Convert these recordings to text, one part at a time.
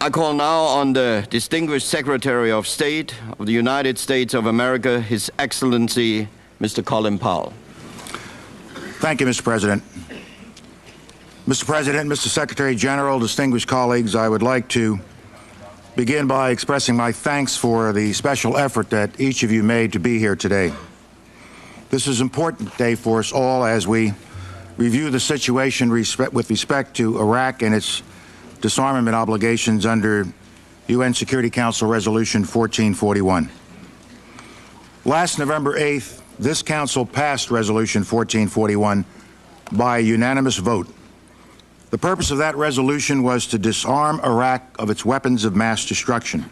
I call now on the distinguished Secretary of State of the United States of America, His Excellency, Mr. Colin Powell. Thank you, Mr. President. Mr. President, Mr. Secretary General, distinguished colleagues, I would like to begin by expressing my thanks for the special effort that each of you made to be here today. This is an important day for us all as we review the situation with respect to Iraq and its disarmament obligations under UN Security Council Resolution 1441. Last November 8th, this Council passed Resolution 1441 by a unanimous vote. The purpose of that resolution was to disarm Iraq of its weapons of mass destruction.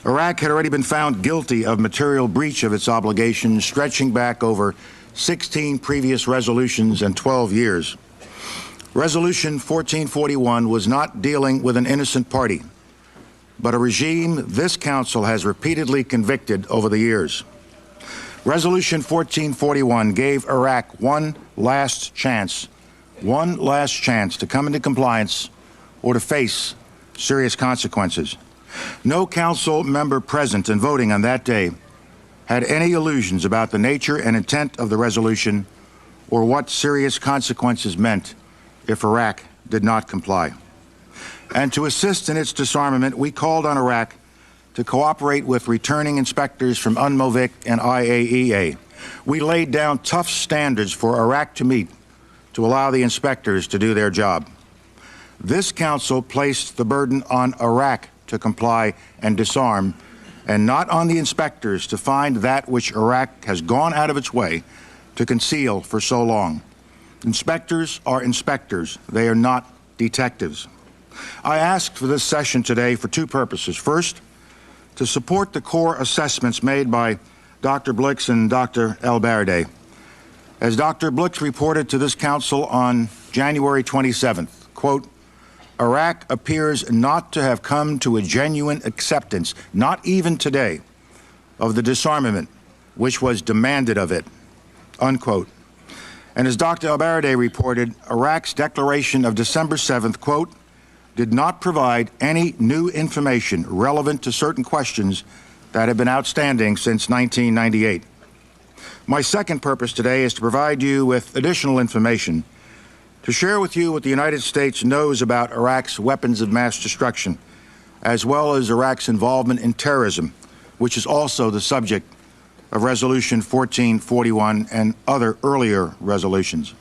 Iraq had already been found guilty of material breach of its obligations stretching back over 16 previous resolutions and 12 years. Resolution 1441 was not dealing with an innocent party, but a regime this Council has repeatedly convicted over the years. Resolution 1441 gave Iraq one last chance to come into compliance or to face serious consequences. No Council member present and voting on that day had any illusions about the nature and intent of the resolution or what serious consequences meant if Iraq did not comply. And to assist in its disarmament, we called on Iraq to cooperate with returning inspectors from UNMOVIC and IAEA. We laid down tough standards for Iraq to meet to allow the inspectors to do their job. This Council placed the burden on Iraq to comply and disarm, and not on the inspectors to find that which Iraq has gone out of its way to conceal for so long. Inspectors are inspectors. They are not detectives. I asked for this session today for two purposes. First, to support the core assessments made by Dr. Blix and Dr. El-Baradei. As Dr. Blix reported to this Council on January 27th, quote, Iraq appears not to have come to a genuine acceptance, not even today, of the disarmament which was demanded of it, unquote. And as Dr. El-Baradei reported, Iraq's declaration of December 7th, quote, did not provide any new information relevant to certain questions that have been outstanding since 1998. My second purpose today is to provide you with additional information to share with you what the United States knows about Iraq's weapons of mass destruction, as well as Iraq's involvement in terrorism, which is also the subject of Resolution 1441 and other earlier resolutions.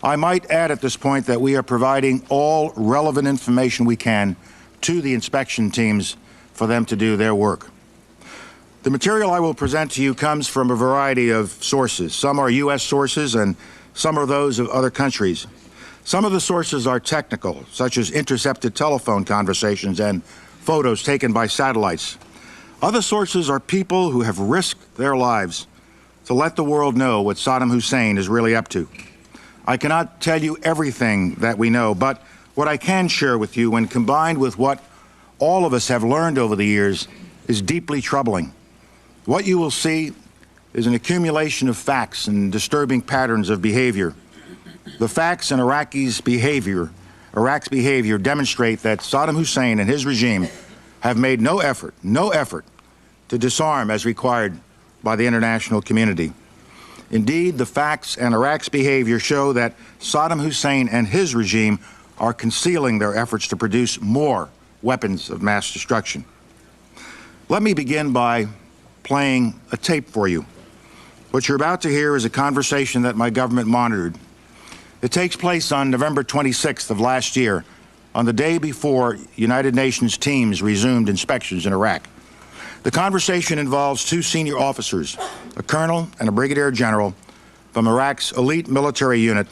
I might add at this point that we are providing all relevant information we can to the inspection teams for them to do their work. The material I will present to you comes from a variety of sources. Some are U.S. sources and some are those of other countries. Some of the sources are technical, such as intercepted telephone conversations and photos taken by satellites. Other sources are people who have risked their lives to let the world know what Saddam Hussein is really up to. I cannot tell you everything that we know, but what I can share with you, when combined with what all of us have learned over the years, is deeply troubling. What you will see is an accumulation of facts and disturbing patterns of behavior. The facts in Iraq's behavior demonstrate that Saddam Hussein and his regime have made no effort to disarm as required by the international community. Indeed, the facts and Iraq's behavior show that Saddam Hussein and his regime are concealing their efforts to produce more weapons of mass destruction. Let me begin by playing a tape for you. What you're about to hear is a conversation that my government monitored. It takes place on November 26th of last year, on the day before United Nations teams resumed inspections in Iraq. The conversation involves two senior officers, a colonel and a brigadier general from Iraq's elite military unit,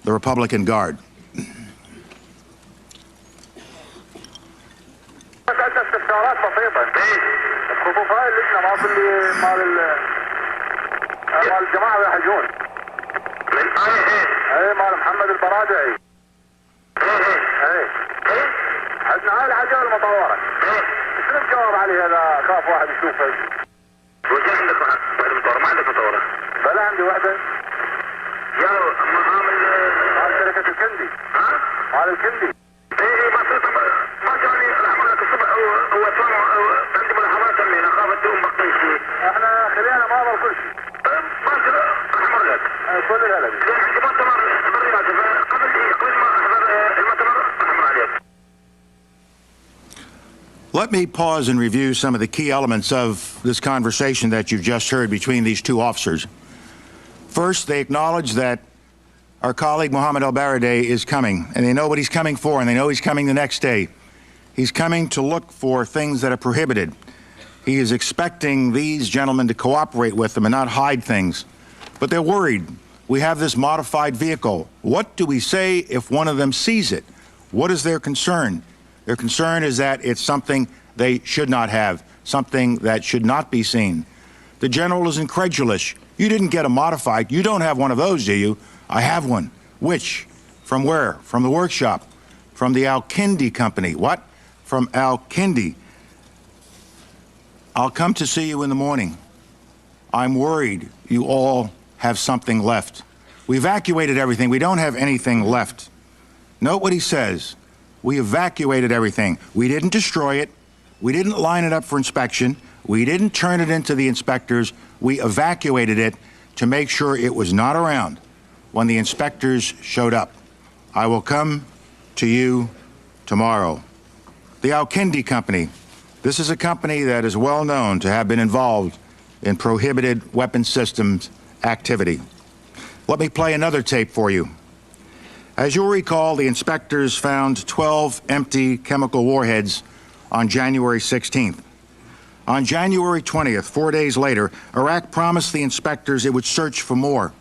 the Republican Guard. شنو الجواب عليه هذا؟ خاف واحد يشوفه. وش عندك واحد مطور؟ ما عندك مطورة؟ بلا عندي واحدة. يا عامل شركة الكندي. ها؟ مال الكندي. ايه ما صرت ما جاني Let me pause and review some of the key elements of this conversation that you've just heard between these two officers. First, they acknowledge that our colleague Mohammed al-Baradei is coming, and they know what he's coming for, and they know he's coming the next day. He's coming to look for things that are prohibited. He is expecting these gentlemen to cooperate with them and not hide things. But they're worried. We have this modified vehicle. What do we say if one of them sees it? What is their concern? Their concern is that it's something they should not have, something that should not be seen. The general is incredulous. You didn't get a modified. You don't have one of those, do you? I have one. Which? From where? From the workshop. From the Al-Kindi company. What? From Al-Kindi. I'll come to see you in the morning. I'm worried you all have something left. We evacuated everything. We don't have anything left. Note what he says. We evacuated everything. We didn't destroy it. We didn't line it up for inspection. We didn't turn it into the inspectors. We evacuated it to make sure it was not around when the inspectors showed up. I will come to you tomorrow. The Al-Kindi company. This is a company that is well known to have been involved in prohibited weapons systems activity. Let me play another tape for you. As you'll recall, the inspectors found 12 empty chemical warheads on January 16th. On January 20th, 4 days later, Iraq promised the inspectors it would search for more.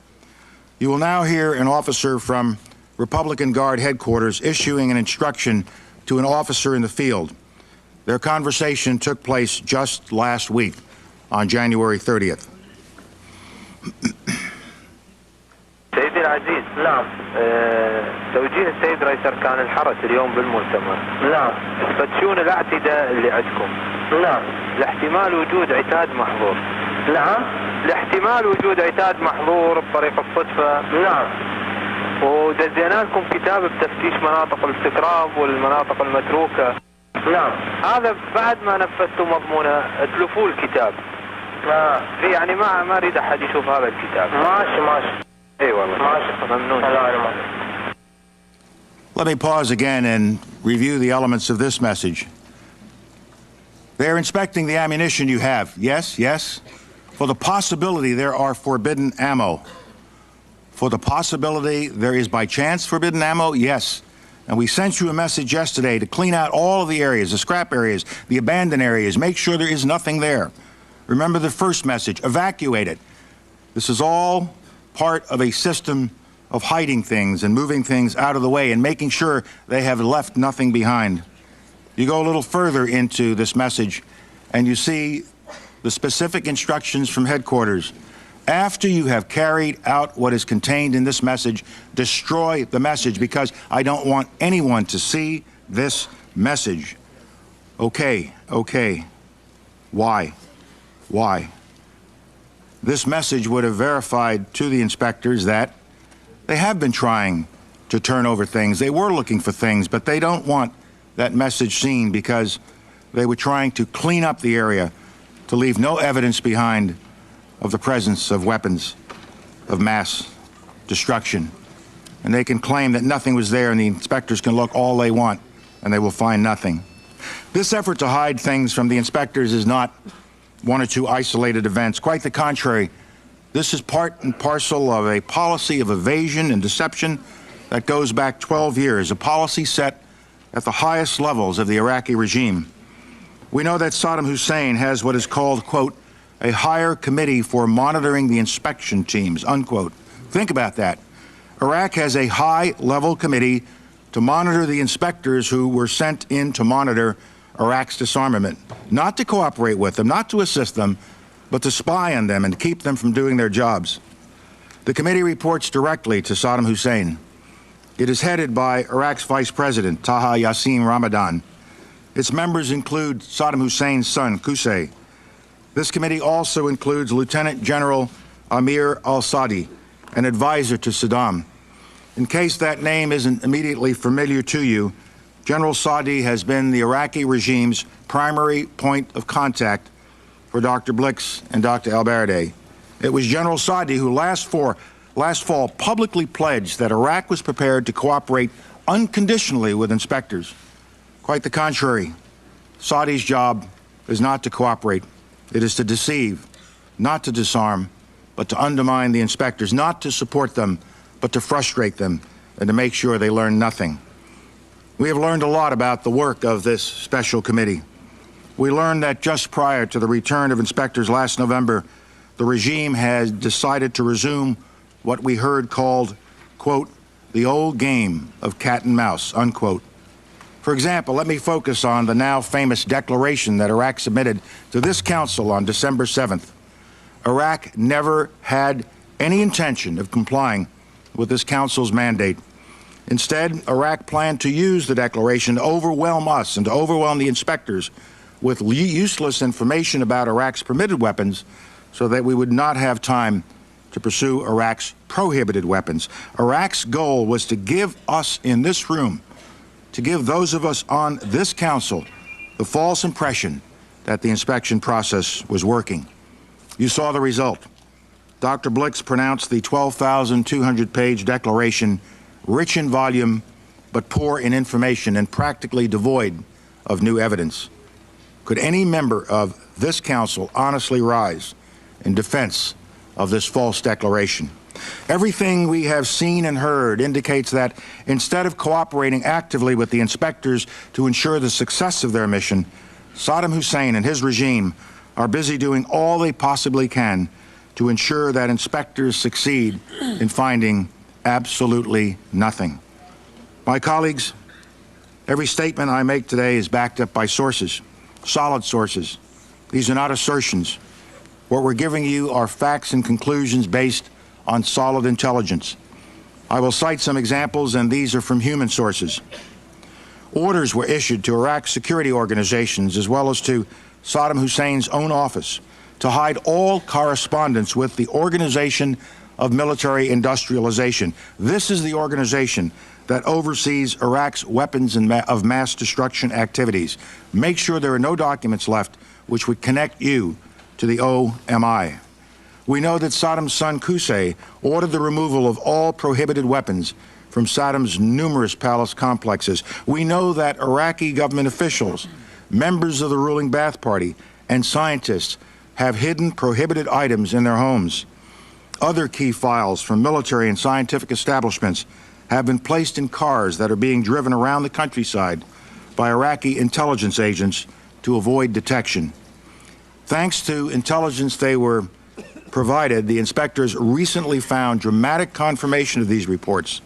You will now hear an officer from Republican Guard headquarters issuing an instruction to an officer in the field. Their conversation took place just last week on January 30th. سيدي العزيز نعم توجيه السيد رئيس أركان الحرس اليوم بالمؤتمر نعم تفتشون الاعتداء اللي عندكم نعم لاحتمال وجود عتاد محظور نعم لاحتمال وجود عتاد محظور بطريق الصدفة نعم ودزينا لكم كتاب بتفتيش مناطق الاستكراب والمناطق المتروكة نعم هذا بعد ما نفذتوا مضمونه اتلفوا الكتاب يعني ما اريد احد يشوف هذا الكتاب ماشي اي والله ماشي ممنون. Let me pause again and review the elements of this message. They're inspecting the ammunition you have. Yes, yes. For the possibility there are forbidden ammo. For the possibility there is by chance forbidden ammo, yes. And we sent you a message yesterday to clean out all of the areas, the scrap areas, the abandoned areas, make sure there is nothing there. Remember the first message, evacuate it. This is all part of a system of hiding things and moving things out of the way and making sure they have left nothing behind. You go a little further into this message and you see the specific instructions from headquarters. After you have carried out what is contained in this message, destroy the message because I don't want anyone to see this message. Okay. Why? This message would have verified to the inspectors that they have been trying to turn over things. They were looking for things, but they don't want that message seen because they were trying to clean up the area to leave no evidence behind of the presence of weapons of mass destruction. And they can claim that nothing was there and the inspectors can look all they want and they will find nothing. This effort to hide things from the inspectors is not one or two isolated events. Quite the contrary. This is part and parcel of a policy of evasion and deception that goes back 12 years, a policy set at the highest levels of the Iraqi regime. We know that Saddam Hussein has what is called, quote, a higher committee for monitoring the inspection teams, unquote. Think about that. Iraq has a high-level committee to monitor the inspectors who were sent in to monitor Iraq's disarmament, not to cooperate with them, not to assist them, but to spy on them and keep them from doing their jobs. The committee reports directly to Saddam Hussein. It is headed by Iraq's Vice President, Taha Yassin Ramadan. Its members include Saddam Hussein's son, Qusay. This committee also includes Lieutenant General Amir al-Sadi, an advisor to Saddam. In case that name isn't immediately familiar to you, General Sadi has been the Iraqi regime's primary point of contact for Dr. Blix and Dr. al-Baradei. It was General Sadi who last fall publicly pledged that Iraq was prepared to cooperate unconditionally with inspectors. Quite the contrary. Saudi's job is not to cooperate. It is to deceive, not to disarm, but to undermine the inspectors, not to support them, but to frustrate them and to make sure they learn nothing. We have learned a lot about the work of this special committee. We learned that just prior to the return of inspectors last November, the regime has decided to resume what we heard called, quote, the old game of cat and mouse, unquote. For example, let me focus on the now famous declaration that Iraq submitted to this council on December 7th. Iraq never had any intention of complying with this council's mandate. Instead, Iraq planned to use the declaration to overwhelm us and to overwhelm the inspectors with useless information about Iraq's permitted weapons so that we would not have time to pursue Iraq's prohibited weapons. Iraq's goal was to give us in this room, to give those of us on this council, the false impression that the inspection process was working. You saw the result. Dr. Blix pronounced the 12,200-page declaration rich in volume, but poor in information and practically devoid of new evidence. Could any member of this council honestly rise in defense of this false declaration? Everything we have seen and heard indicates that instead of cooperating actively with the inspectors to ensure the success of their mission, Saddam Hussein and his regime are busy doing all they possibly can to ensure that inspectors succeed in finding absolutely nothing. My colleagues, every statement I make today is backed up by sources, solid sources. These are not assertions. What we're giving you are facts and conclusions based on solid intelligence. I will cite some examples, and these are from human sources. Orders were issued to Iraq's security organizations as well as to Saddam Hussein's own office to hide all correspondence with the Organization of Military Industrialization. This is the organization that oversees Iraq's weapons of mass destruction activities. Make sure there are no documents left which would connect you to the OMI. We know that Saddam's son Qusay ordered the removal of all prohibited weapons from Saddam's numerous palace complexes. We know that Iraqi government officials, members of the ruling Ba'ath Party, and scientists have hidden prohibited items in their homes. Other key files from military and scientific establishments have been placed in cars that are being driven around the countryside by Iraqi intelligence agents to avoid detection. Thanks to intelligence they were provided, the inspectors recently found dramatic confirmation of these reports.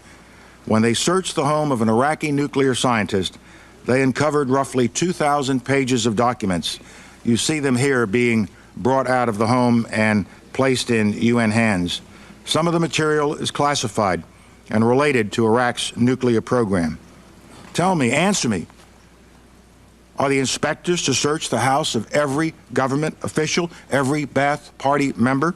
When they searched the home of an Iraqi nuclear scientist, they uncovered roughly 2,000 pages of documents. You see them here being brought out of the home and placed in UN hands. Some of the material is classified and related to Iraq's nuclear program. Tell me, answer me, are the inspectors to search the house of every government official, every Ba'ath Party member,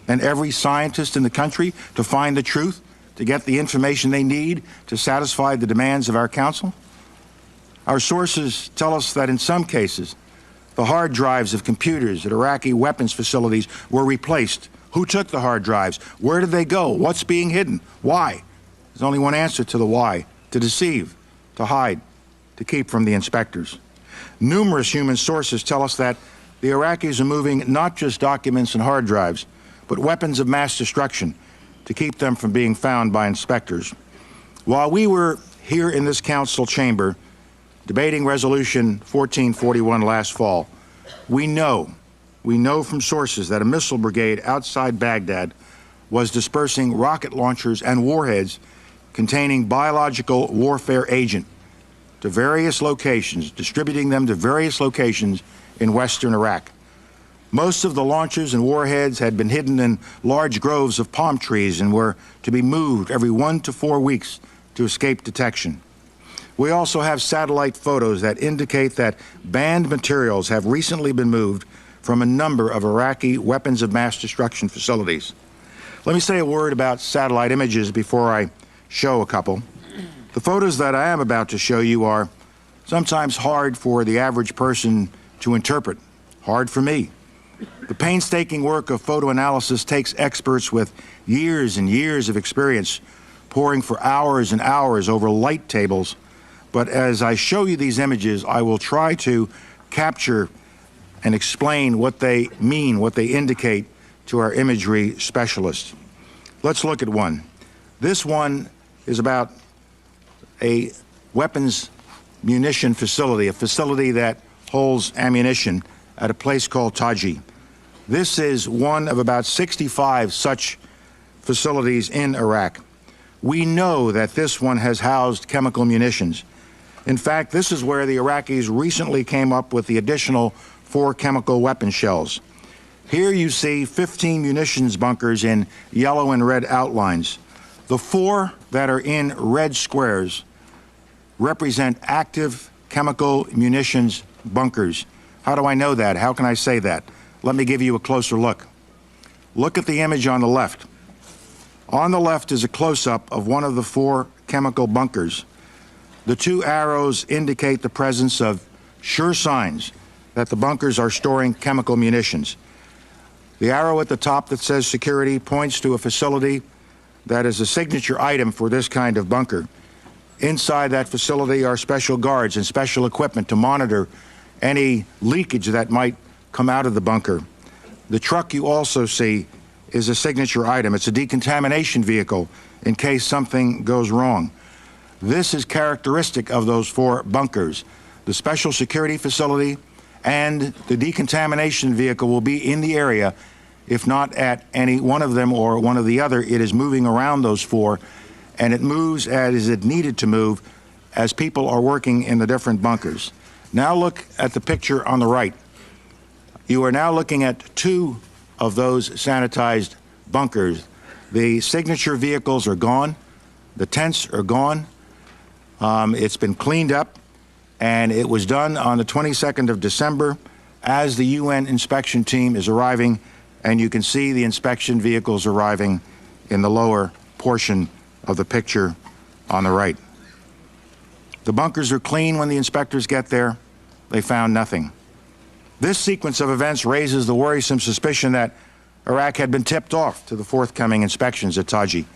and every scientist in the country to find the truth, to get the information they need to satisfy the demands of our council? Our sources tell us that in some cases, the hard drives of computers at Iraqi weapons facilities were replaced. Who took the hard drives? Where did they go? What's being hidden? Why? There's only one answer to the why: to deceive, to hide, to keep from the inspectors. Numerous human sources tell us that the Iraqis are moving not just documents and hard drives, but weapons of mass destruction to keep them from being found by inspectors. While we were here in this council chamber debating Resolution 1441 last fall, we know from sources that a missile brigade outside Baghdad was dispersing rocket launchers and warheads containing biological warfare agent to various locations, distributing them to various locations in western Iraq. Most of the launchers and warheads had been hidden in large groves of palm trees and were to be moved every 1 to 4 weeks to escape detection. We also have satellite photos that indicate that banned materials have recently been moved from a number of Iraqi weapons of mass destruction facilities. Let me say a word about satellite images before I show a couple. The photos that I am about to show you are sometimes hard for the average person to interpret, hard for me. The painstaking work of photo analysis takes experts with years and years of experience, poring for hours and hours over light tables. But as I show you these images, I will try to capture and explain what they mean, what they indicate to our imagery specialists. Let's look at one. This one is about a weapons munition facility, a facility that holds ammunition at a place called Taji. This is one of about 65 such facilities in Iraq. We know that this one has housed chemical munitions. In fact, this is where the Iraqis recently came up with the additional 4 chemical weapon shells. Here you see 15 munitions bunkers in yellow and red outlines. The 4 that are in red squares represent active chemical munitions bunkers. How do I know that? How can I say that? Let me give you a closer look. Look at the image on the left. On the left is a close-up of one of the 4 chemical bunkers. The 2 arrows indicate the presence of sure signs that the bunkers are storing chemical munitions. The arrow at the top that says security points to a facility that is a signature item for this kind of bunker. Inside that facility are special guards and special equipment to monitor any leakage that might come out of the bunker. The truck you also see is a signature item. It's a decontamination vehicle in case something goes wrong. This is characteristic of those 4 bunkers. The special security facility and the decontamination vehicle will be in the area. If not at any one of them or one of the other, it is moving around those 4, and it moves as it needed to move as people are working in the different bunkers. Now look at the picture on the right. You are now looking at 2 of those sanitized bunkers. The signature vehicles are gone. The tents are gone. It's been cleaned up, and it was done on the 22nd of December as the UN inspection team is arriving, and you can see the inspection vehicles arriving in the lower portion of the picture on the right. The bunkers are clean when the inspectors get there. They found nothing. This sequence of events raises the worrisome suspicion that Iraq had been tipped off to the forthcoming inspections at Taji.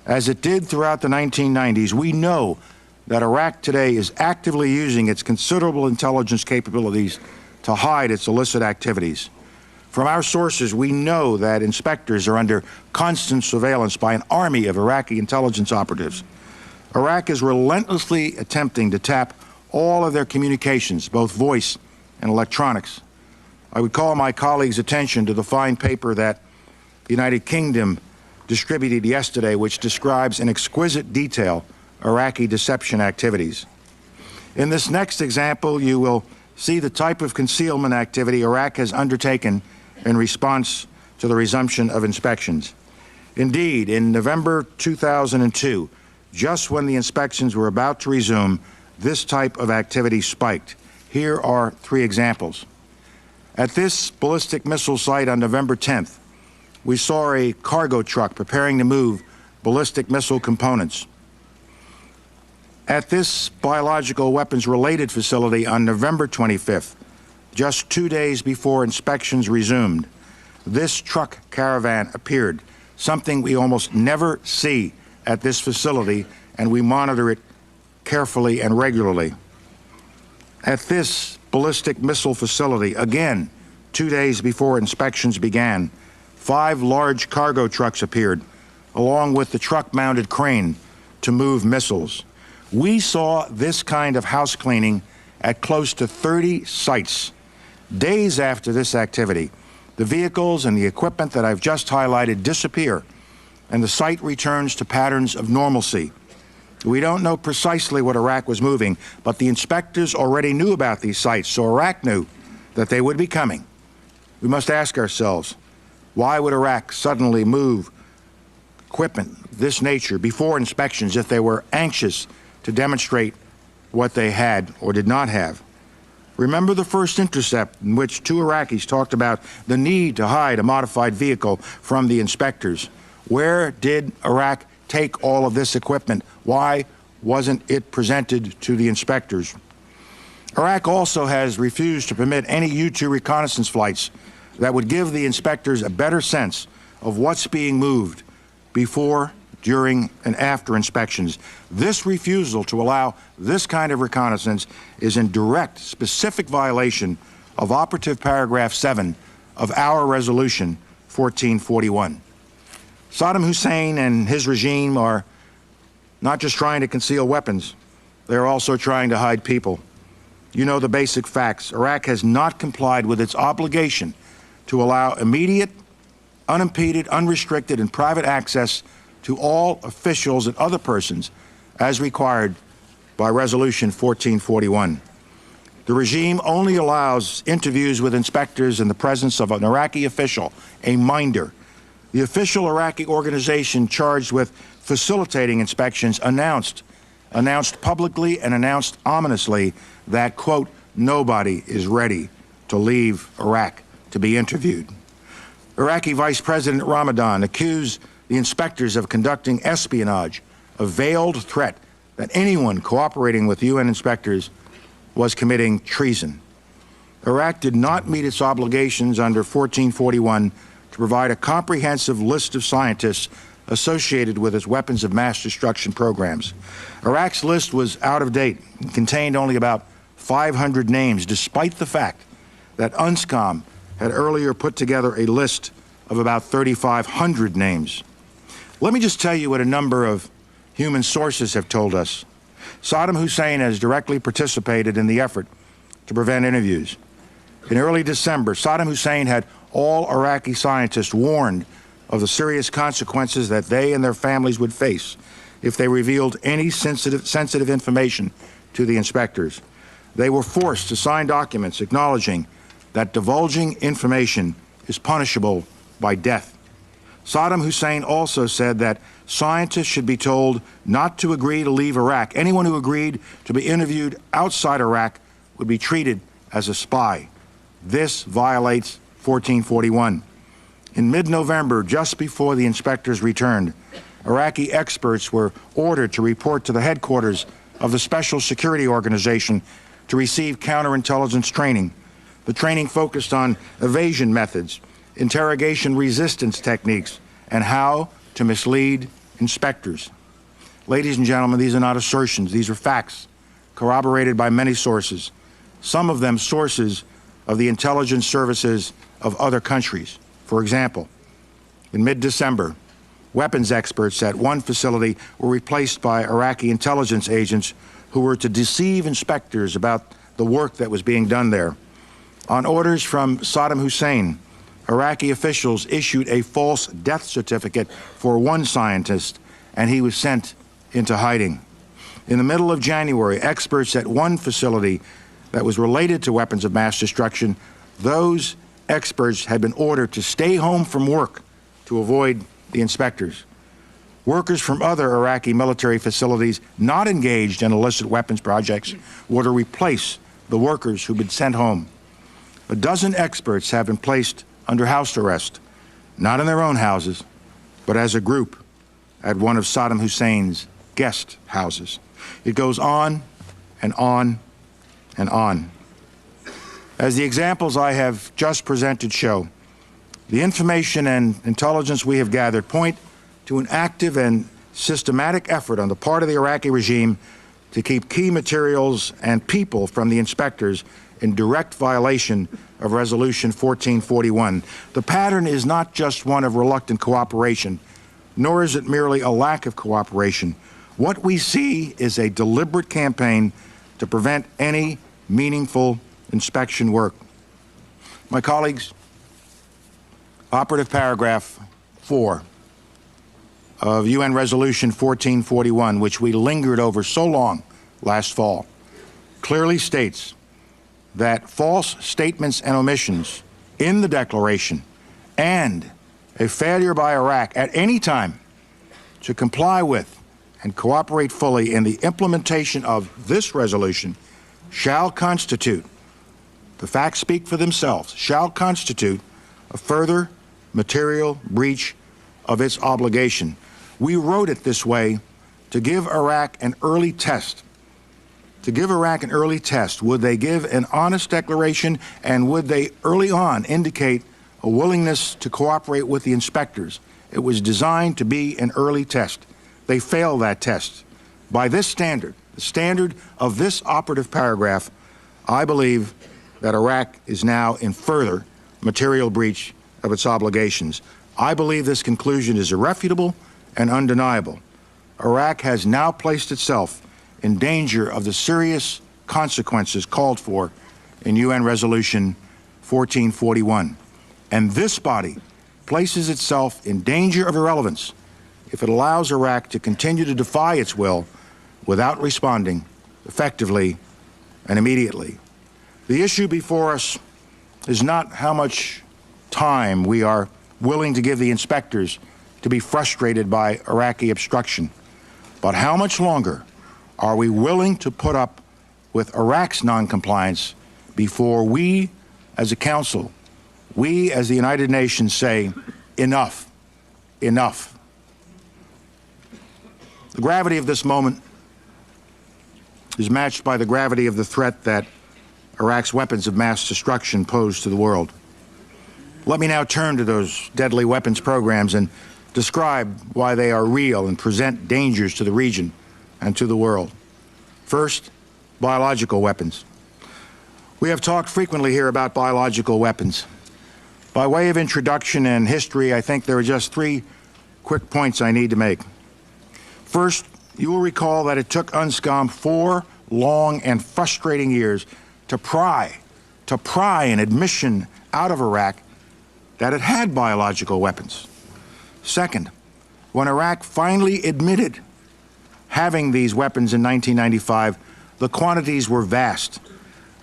As it did throughout the 1990s, we know that Iraq today is actively using its considerable intelligence capabilities to hide its illicit activities. From our sources, we know that inspectors are under constant surveillance by an army of Iraqi intelligence operatives. Iraq is relentlessly attempting to tap all of their communications, both voice and electronics. I would call my colleagues' attention to the fine paper that the United Kingdom distributed yesterday, which describes in exquisite detail Iraqi deception activities. In this next example, you will see the type of concealment activity Iraq has undertaken in response to the resumption of inspections. Indeed, in November 2002, just when the inspections were about to resume, this type of activity spiked. Here are 3 examples. At this ballistic missile site on November 10th, we saw a cargo truck preparing to move ballistic missile components. At this biological weapons-related facility on November 25th, just 2 days before inspections resumed, this truck caravan appeared, something we almost never see at this facility, and we monitor it carefully and regularly. At this ballistic missile facility, again, 2 days before inspections began, 5 large cargo trucks appeared, along with the truck-mounted crane to move missiles. We saw this kind of house cleaning at close to 30 sites. Days after this activity, the vehicles and the equipment that I've just highlighted disappear, and the site returns to patterns of normalcy. We don't know precisely what Iraq was moving, but the inspectors already knew about these sites, so Iraq knew that they would be coming. We must ask ourselves, why would Iraq suddenly move equipment of this nature before inspections if they were anxious to demonstrate what they had or did not have? Remember the first intercept in which 2 Iraqis talked about the need to hide a modified vehicle from the inspectors. Where did Iraq take all of this equipment? Why wasn't it presented to the inspectors? Iraq also has refused to permit any U-2 reconnaissance flights that would give the inspectors a better sense of what's being moved before during and after inspections. This refusal to allow this kind of reconnaissance is in direct, specific violation of operative paragraph 7 of our resolution 1441. Saddam Hussein and his regime are not just trying to conceal weapons, they're also trying to hide people. You know the basic facts. Iraq has not complied with its obligation to allow immediate, unimpeded, unrestricted, and private access to all officials and other persons as required by Resolution 1441. The regime only allows interviews with inspectors in the presence of an Iraqi official, a minder. The official Iraqi organization charged with facilitating inspections announced publicly and announced ominously that, quote, nobody is ready to leave Iraq to be interviewed. Iraqi Vice President Ramadan accused the inspectors of conducting espionage, a veiled threat that anyone cooperating with UN inspectors was committing treason. Iraq did not meet its obligations under 1441 to provide a comprehensive list of scientists associated with its weapons of mass destruction programs. Iraq's list was out of date and contained only about 500 names, despite the fact that UNSCOM had earlier put together a list of about 3,500 names. Let me just tell you what a number of human sources have told us. Saddam Hussein has directly participated in the effort to prevent interviews. In early December, Saddam Hussein had all Iraqi scientists warned of the serious consequences that they and their families would face if they revealed any sensitive information to the inspectors. They were forced to sign documents acknowledging that divulging information is punishable by death. Saddam Hussein also said that scientists should be told not to agree to leave Iraq. Anyone who agreed to be interviewed outside Iraq would be treated as a spy. This violates 1441. In mid-November, just before the inspectors returned, Iraqi experts were ordered to report to the headquarters of the Special Security Organization to receive counterintelligence training. The training focused on evasion methods, interrogation resistance techniques, and how to mislead inspectors. Ladies and gentlemen, these are not assertions. These are facts corroborated by many sources, some of them sources of the intelligence services of other countries. For example, in mid-December, weapons experts at one facility were replaced by Iraqi intelligence agents who were to deceive inspectors about the work that was being done there. On orders from Saddam Hussein, Iraqi officials issued a false death certificate for one scientist, and he was sent into hiding. In the middle of January, experts at one facility that was related to weapons of mass destruction, those experts had been ordered to stay home from work to avoid the inspectors. Workers from other Iraqi military facilities not engaged in illicit weapons projects were to replace the workers who'd been sent home. A dozen experts have been placed under house arrest, not in their own houses, but as a group at one of Saddam Hussein's guest houses. It goes on and on and on. As the examples I have just presented show, the information and intelligence we have gathered point to an active and systematic effort on the part of the Iraqi regime to keep key materials and people from the inspectors in direct violation of Resolution 1441. The pattern is not just one of reluctant cooperation, nor is it merely a lack of cooperation. What we see is a deliberate campaign to prevent any meaningful inspection work. My colleagues, operative paragraph 4 of UN Resolution 1441, which we lingered over so long last fall, clearly states that false statements and omissions in the declaration and a failure by Iraq at any time to comply with and cooperate fully in the implementation of this resolution shall constitute, the facts speak for themselves, shall constitute a further material breach of its obligation. We wrote it this way to give Iraq an early test. To give Iraq an early test. Would they give an honest declaration, and would they early on indicate a willingness to cooperate with the inspectors It was designed to be an early test. They failed that test. By this standard, the standard of this operative paragraph, I believe that Iraq is now in further material breach of its obligations. I believe this conclusion is irrefutable and undeniable. Iraq has now placed itself in danger of the serious consequences called for in UN Resolution 1441. And this body places itself in danger of irrelevance if it allows Iraq to continue to defy its will without responding effectively and immediately. The issue before us is not how much time we are willing to give the inspectors to be frustrated by Iraqi obstruction, but how much longer are we willing to put up with Iraq's noncompliance before we, as a council, we, as the United Nations, say, enough, enough. The gravity of this moment is matched by the gravity of the threat that Iraq's weapons of mass destruction pose to the world. Let me now turn to those deadly weapons programs and describe why they are real and present dangers to the region and to the world. First, biological weapons. We have talked frequently here about biological weapons. By way of introduction and history, I think there are just three quick points I need to make. First, you will recall that it took UNSCOM 4 long and frustrating years to pry an admission out of Iraq that it had biological weapons. Second, when Iraq finally admitted having these weapons in 1995, the quantities were vast.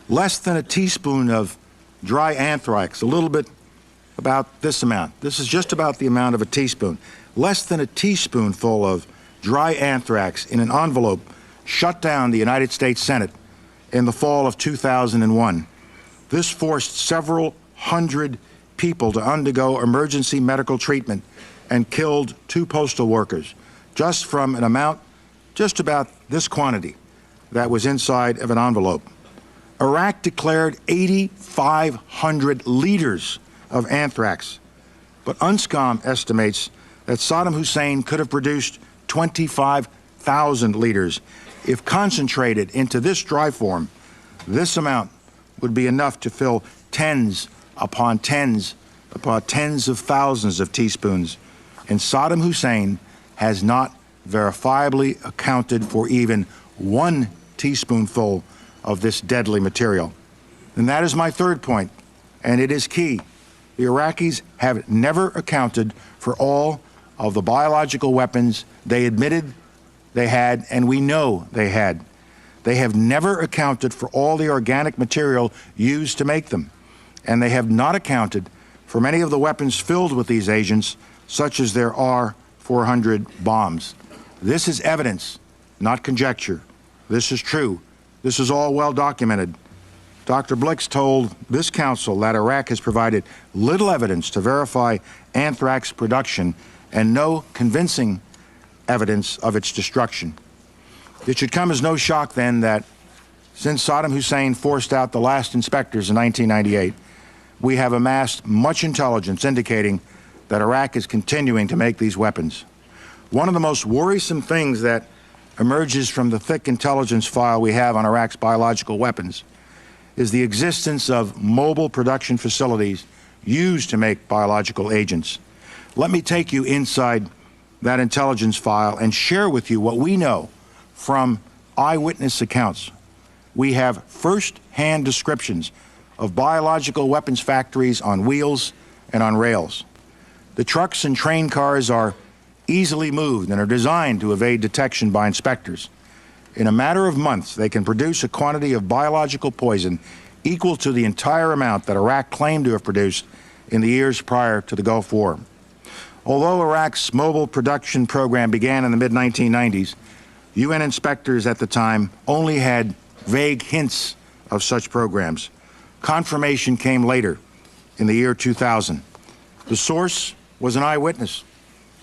Less than a teaspoon of dry anthrax, a little bit about this amount. This is just about the amount of a teaspoon. Less than a teaspoonful of dry anthrax in an envelope shut down the United States Senate in the fall of 2001. This forced several hundred people to undergo emergency medical treatment and killed 2 postal workers just from an amount just about this quantity that was inside of an envelope. Iraq declared 8,500 liters of anthrax, but UNSCOM estimates that Saddam Hussein could have produced 25,000 liters. If concentrated into this dry form, this amount would be enough to fill tens upon tens of thousands of teaspoons. And Saddam Hussein has not verifiably accounted for even 1 teaspoonful of this deadly material. And that is my third point, and it is key. The Iraqis have never accounted for all of the biological weapons they admitted they had, and we know they had. They have never accounted for all the organic material used to make them, and they have not accounted for many of the weapons filled with these agents, such as their R-400 bombs. This is evidence, not conjecture. This is true. This is all well documented. Dr. Blix told this council that Iraq has provided little evidence to verify anthrax production and no convincing evidence of its destruction. It should come as no shock, then, that since Saddam Hussein forced out the last inspectors in 1998, we have amassed much intelligence indicating that Iraq is continuing to make these weapons. One of the most worrisome things that emerges from the thick intelligence file we have on Iraq's biological weapons is the existence of mobile production facilities used to make biological agents. Let me take you inside that intelligence file and share with you what we know from eyewitness accounts. We have first-hand descriptions of biological weapons factories on wheels and on rails. The trucks and train cars are easily moved and are designed to evade detection by inspectors. In a matter of months, they can produce a quantity of biological poison equal to the entire amount that Iraq claimed to have produced in the years prior to the Gulf War. Although Iraq's mobile production program began in the mid-1990s, UN inspectors at the time only had vague hints of such programs. Confirmation came later, in the year 2000. The source was an eyewitness,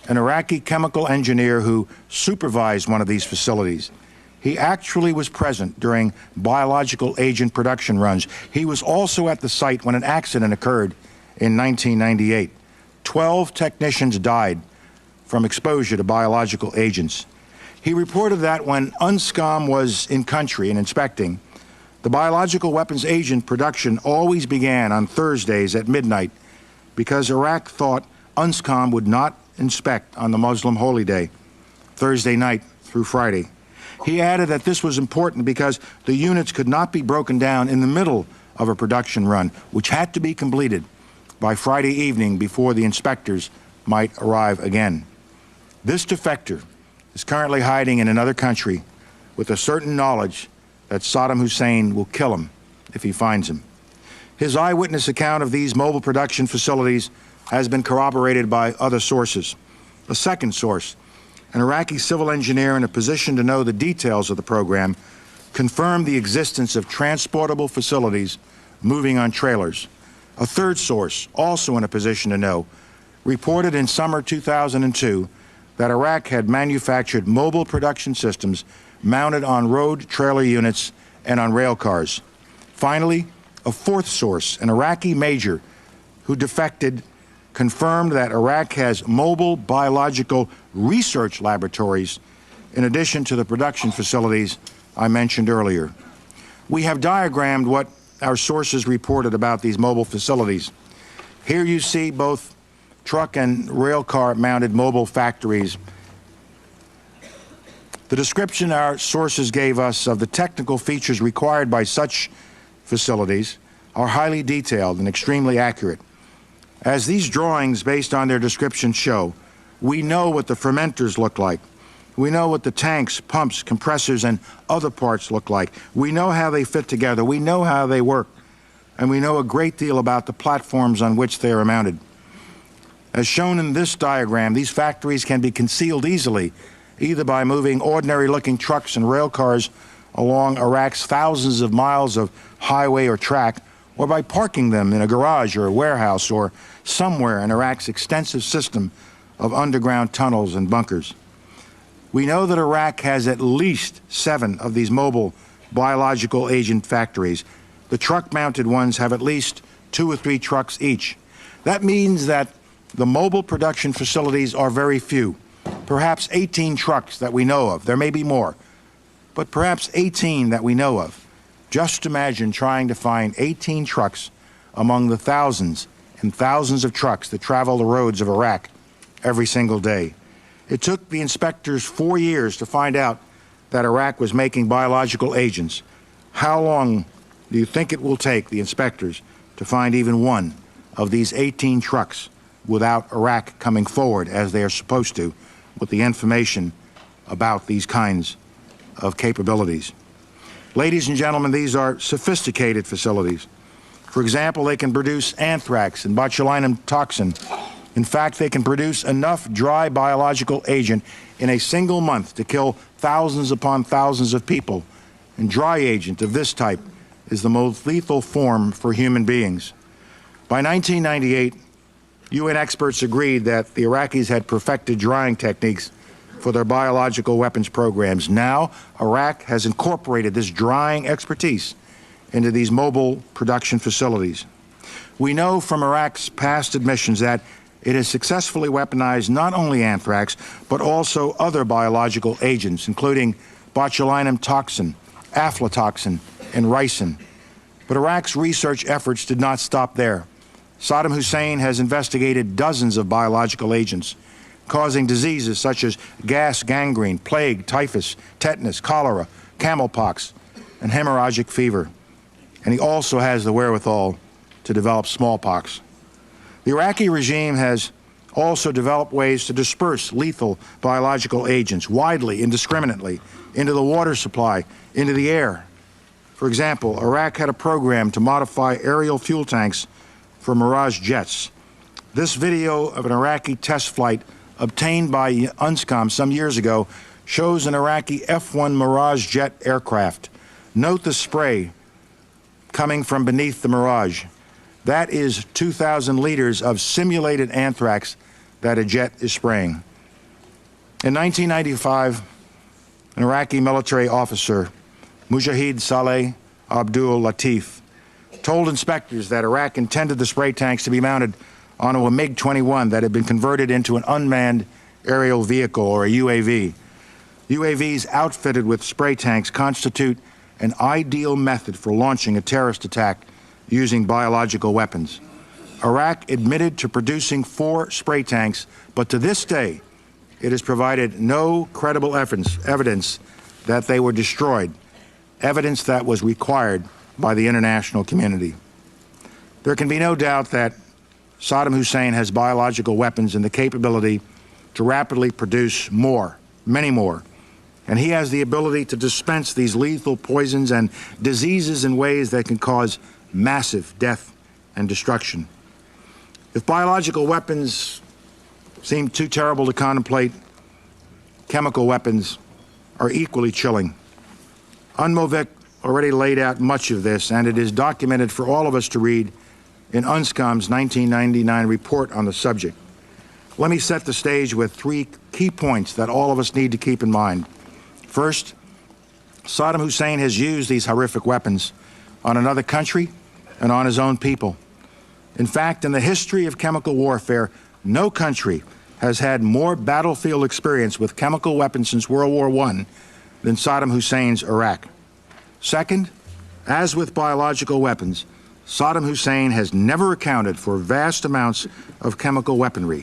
an Iraqi chemical engineer who supervised one of these facilities. He actually was present during biological agent production runs. He was also at the site when an accident occurred in 1998. 12 technicians died from exposure to biological agents. He reported that when UNSCOM was in country and inspecting, the biological weapons agent production always began on Thursdays at midnight because Iraq thought UNSCOM would not inspect on the Muslim holy day, Thursday night through Friday. He added that this was important because the units could not be broken down in the middle of a production run, which had to be completed by Friday evening before the inspectors might arrive again. This defector is currently hiding in another country with a certain knowledge that Saddam Hussein will kill him if he finds him. His eyewitness account of these mobile production facilities has been corroborated by other sources. A second source, an Iraqi civil engineer in a position to know the details of the program, confirmed the existence of transportable facilities moving on trailers. A third source, also in a position to know, reported in summer 2002 that Iraq had manufactured mobile production systems mounted on road trailer units and on rail cars. Finally, a fourth source, an Iraqi major who defected, confirmed that Iraq has mobile biological research laboratories in addition to the production facilities I mentioned earlier. We have diagrammed what our sources reported about these mobile facilities. Here you see both truck and rail car mounted mobile factories. The description our sources gave us of the technical features required by such facilities are highly detailed and extremely accurate. As these drawings, based on their description, show, we know what the fermenters look like. We know what the tanks, pumps, compressors, and other parts look like. We know how they fit together. We know how they work. And we know a great deal about the platforms on which they are mounted. As shown in this diagram, these factories can be concealed easily, either by moving ordinary-looking trucks and rail cars along Iraq's thousands of miles of highway or track, or by parking them in a garage or a warehouse or somewhere in Iraq's extensive system of underground tunnels and bunkers. We know that Iraq has at least 7 of these mobile biological agent factories. The truck-mounted ones have at least 2 or 3 trucks each. That means that the mobile production facilities are very few, perhaps 18 trucks that we know of. There may be more, but perhaps 18 that we know of. Just imagine trying to find 18 trucks among the thousands and thousands of trucks that travel the roads of Iraq every single day. It took the inspectors 4 years to find out that Iraq was making biological agents. How long do you think it will take the inspectors to find even one of these 18 trucks without Iraq coming forward, as they are supposed to, with the information about these kinds of capabilities? Ladies and gentlemen, these are sophisticated facilities. For example, they can produce anthrax and botulinum toxin. In fact, they can produce enough dry biological agent in a single month to kill thousands upon thousands of people. And dry agent of this type is the most lethal form for human beings. By 1998, UN experts agreed that the Iraqis had perfected drying techniques for their biological weapons programs. Now, Iraq has incorporated this drying expertise into these mobile production facilities. We know from Iraq's past admissions that it has successfully weaponized not only anthrax, but also other biological agents, including botulinum toxin, aflatoxin, and ricin. But Iraq's research efforts did not stop there. Saddam Hussein has investigated dozens of biological agents, causing diseases such as gas gangrene, plague, typhus, tetanus, cholera, camelpox, and hemorrhagic fever. And he also has the wherewithal to develop smallpox. The Iraqi regime has also developed ways to disperse lethal biological agents widely, indiscriminately, into the water supply, into the air. For example, Iraq had a program to modify aerial fuel tanks for Mirage jets. This video of an Iraqi test flight obtained by UNSCOM some years ago shows an Iraqi F-1 Mirage jet aircraft. Note the spray coming from beneath the Mirage. That is 2,000 liters of simulated anthrax that a jet is spraying. In 1995, an Iraqi military officer, Mujahid Saleh Abdul Latif, told inspectors that Iraq intended the spray tanks to be mounted onto a MiG-21 that had been converted into an unmanned aerial vehicle, or a UAV. UAVs outfitted with spray tanks constitute an ideal method for launching a terrorist attack using biological weapons. Iraq admitted to producing 4 spray tanks, but to this day, it has provided no credible evidence that they were destroyed, evidence that was required by the international community. There can be no doubt that Saddam Hussein has biological weapons and the capability to rapidly produce more, many more, and he has the ability to dispense these lethal poisons and diseases in ways that can cause massive death and destruction. If biological weapons seem too terrible to contemplate, chemical weapons are equally chilling. UNMOVIC already laid out much of this, and it is documented for all of us to read in UNSCOM's 1999 report on the subject. Let me set the stage with 3 key points that all of us need to keep in mind. First, Saddam Hussein has used these horrific weapons on another country and on his own people. In fact, in the history of chemical warfare, no country has had more battlefield experience with chemical weapons since World War I than Saddam Hussein's Iraq. Second, as with biological weapons, Saddam Hussein has never accounted for vast amounts of chemical weaponry.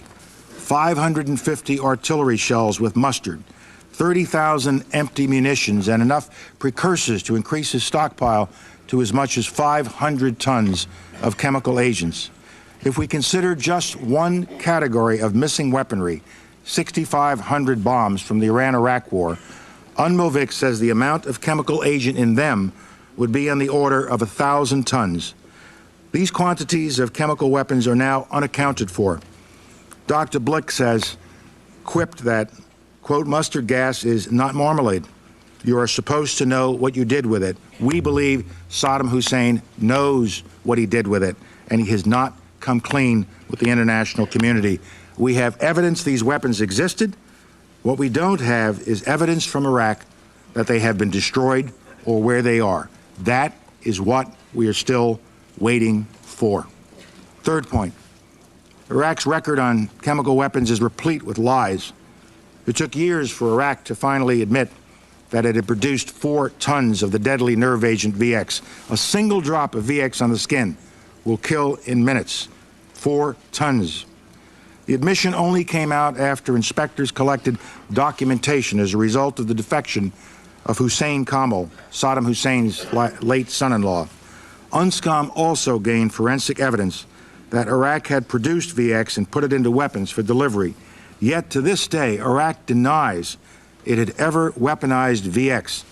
550 artillery shells with mustard, 30,000 empty munitions, and enough precursors to increase his stockpile to as much as 500 tons of chemical agents. If we consider just one category of missing weaponry, 6,500 bombs from the Iran-Iraq War, UNMOVIC says the amount of chemical agent in them would be on the order of 1,000 tons. These quantities of chemical weapons are now unaccounted for. Dr. Blick says, quipped that, quote, mustard gas is not marmalade. You are supposed to know what you did with it. We believe Saddam Hussein knows what he did with it, and he has not come clean with the international community. We have evidence these weapons existed. What we don't have is evidence from Iraq that they have been destroyed or where they are. That is what we are still waiting for. Third point, Iraq's record on chemical weapons is replete with lies. It took years for Iraq to finally admit that it had produced 4 tons of the deadly nerve agent VX. A single drop of VX on the skin will kill in minutes. 4 tons. The admission only came out after inspectors collected documentation as a result of the defection of Hussein Kamel, Saddam Hussein's late son-in-law. UNSCOM also gained forensic evidence that Iraq had produced VX and put it into weapons for delivery. Yet to this day, Iraq denies it had ever weaponized VX.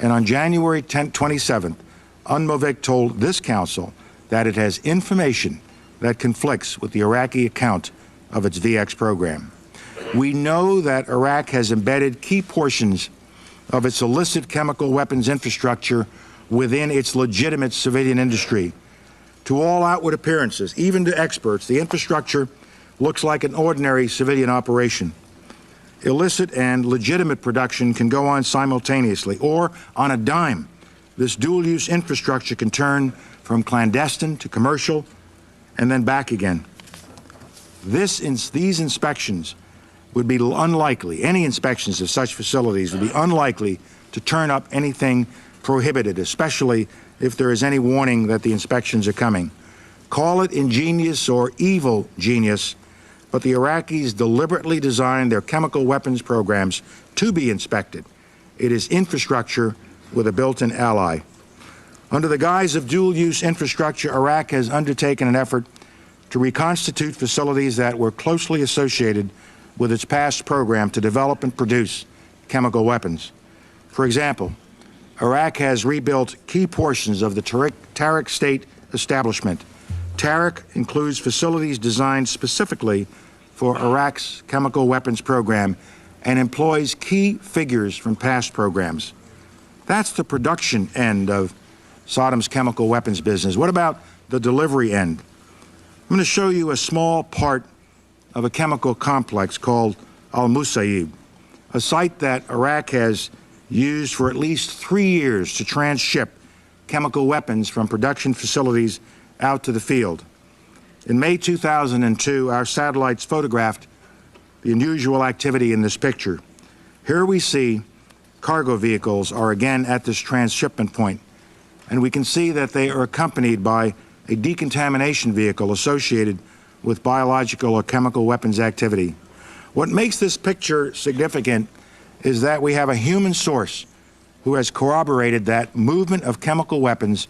And on January 27th, UNMOVIC told this council that it has information that conflicts with the Iraqi account of its VX program. We know that Iraq has embedded key portions of its illicit chemical weapons infrastructure within its legitimate civilian industry. To all outward appearances, even to experts, the infrastructure looks like an ordinary civilian operation. Illicit and legitimate production can go on simultaneously, or on a dime. This dual-use infrastructure can turn from clandestine to commercial and then back again. These inspections would be unlikely, any inspections of such facilities would be unlikely to turn up anything prohibited, especially if there is any warning that the inspections are coming. Call it ingenious or evil genius, but the Iraqis deliberately designed their chemical weapons programs to be inspected. It is infrastructure with a built-in ally. Under the guise of dual-use infrastructure, Iraq has undertaken an effort to reconstitute facilities that were closely associated with its past program to develop and produce chemical weapons. For example, Iraq has rebuilt key portions of the Tariq state establishment. Tariq includes facilities designed specifically for Iraq's chemical weapons program and employs key figures from past programs. That's the production end of Saddam's chemical weapons business. What about the delivery end? I'm going to show you a small part of a chemical complex called Al-Musayyib, a site that Iraq has used for at least 3 years to transship chemical weapons from production facilities out to the field. In May 2002, our satellites photographed the unusual activity in this picture. Here we see cargo vehicles are again at this transshipment point, and we can see that they are accompanied by a decontamination vehicle associated with biological or chemical weapons activity. What makes this picture significant is that we have a human source who has corroborated that movement of chemical weapons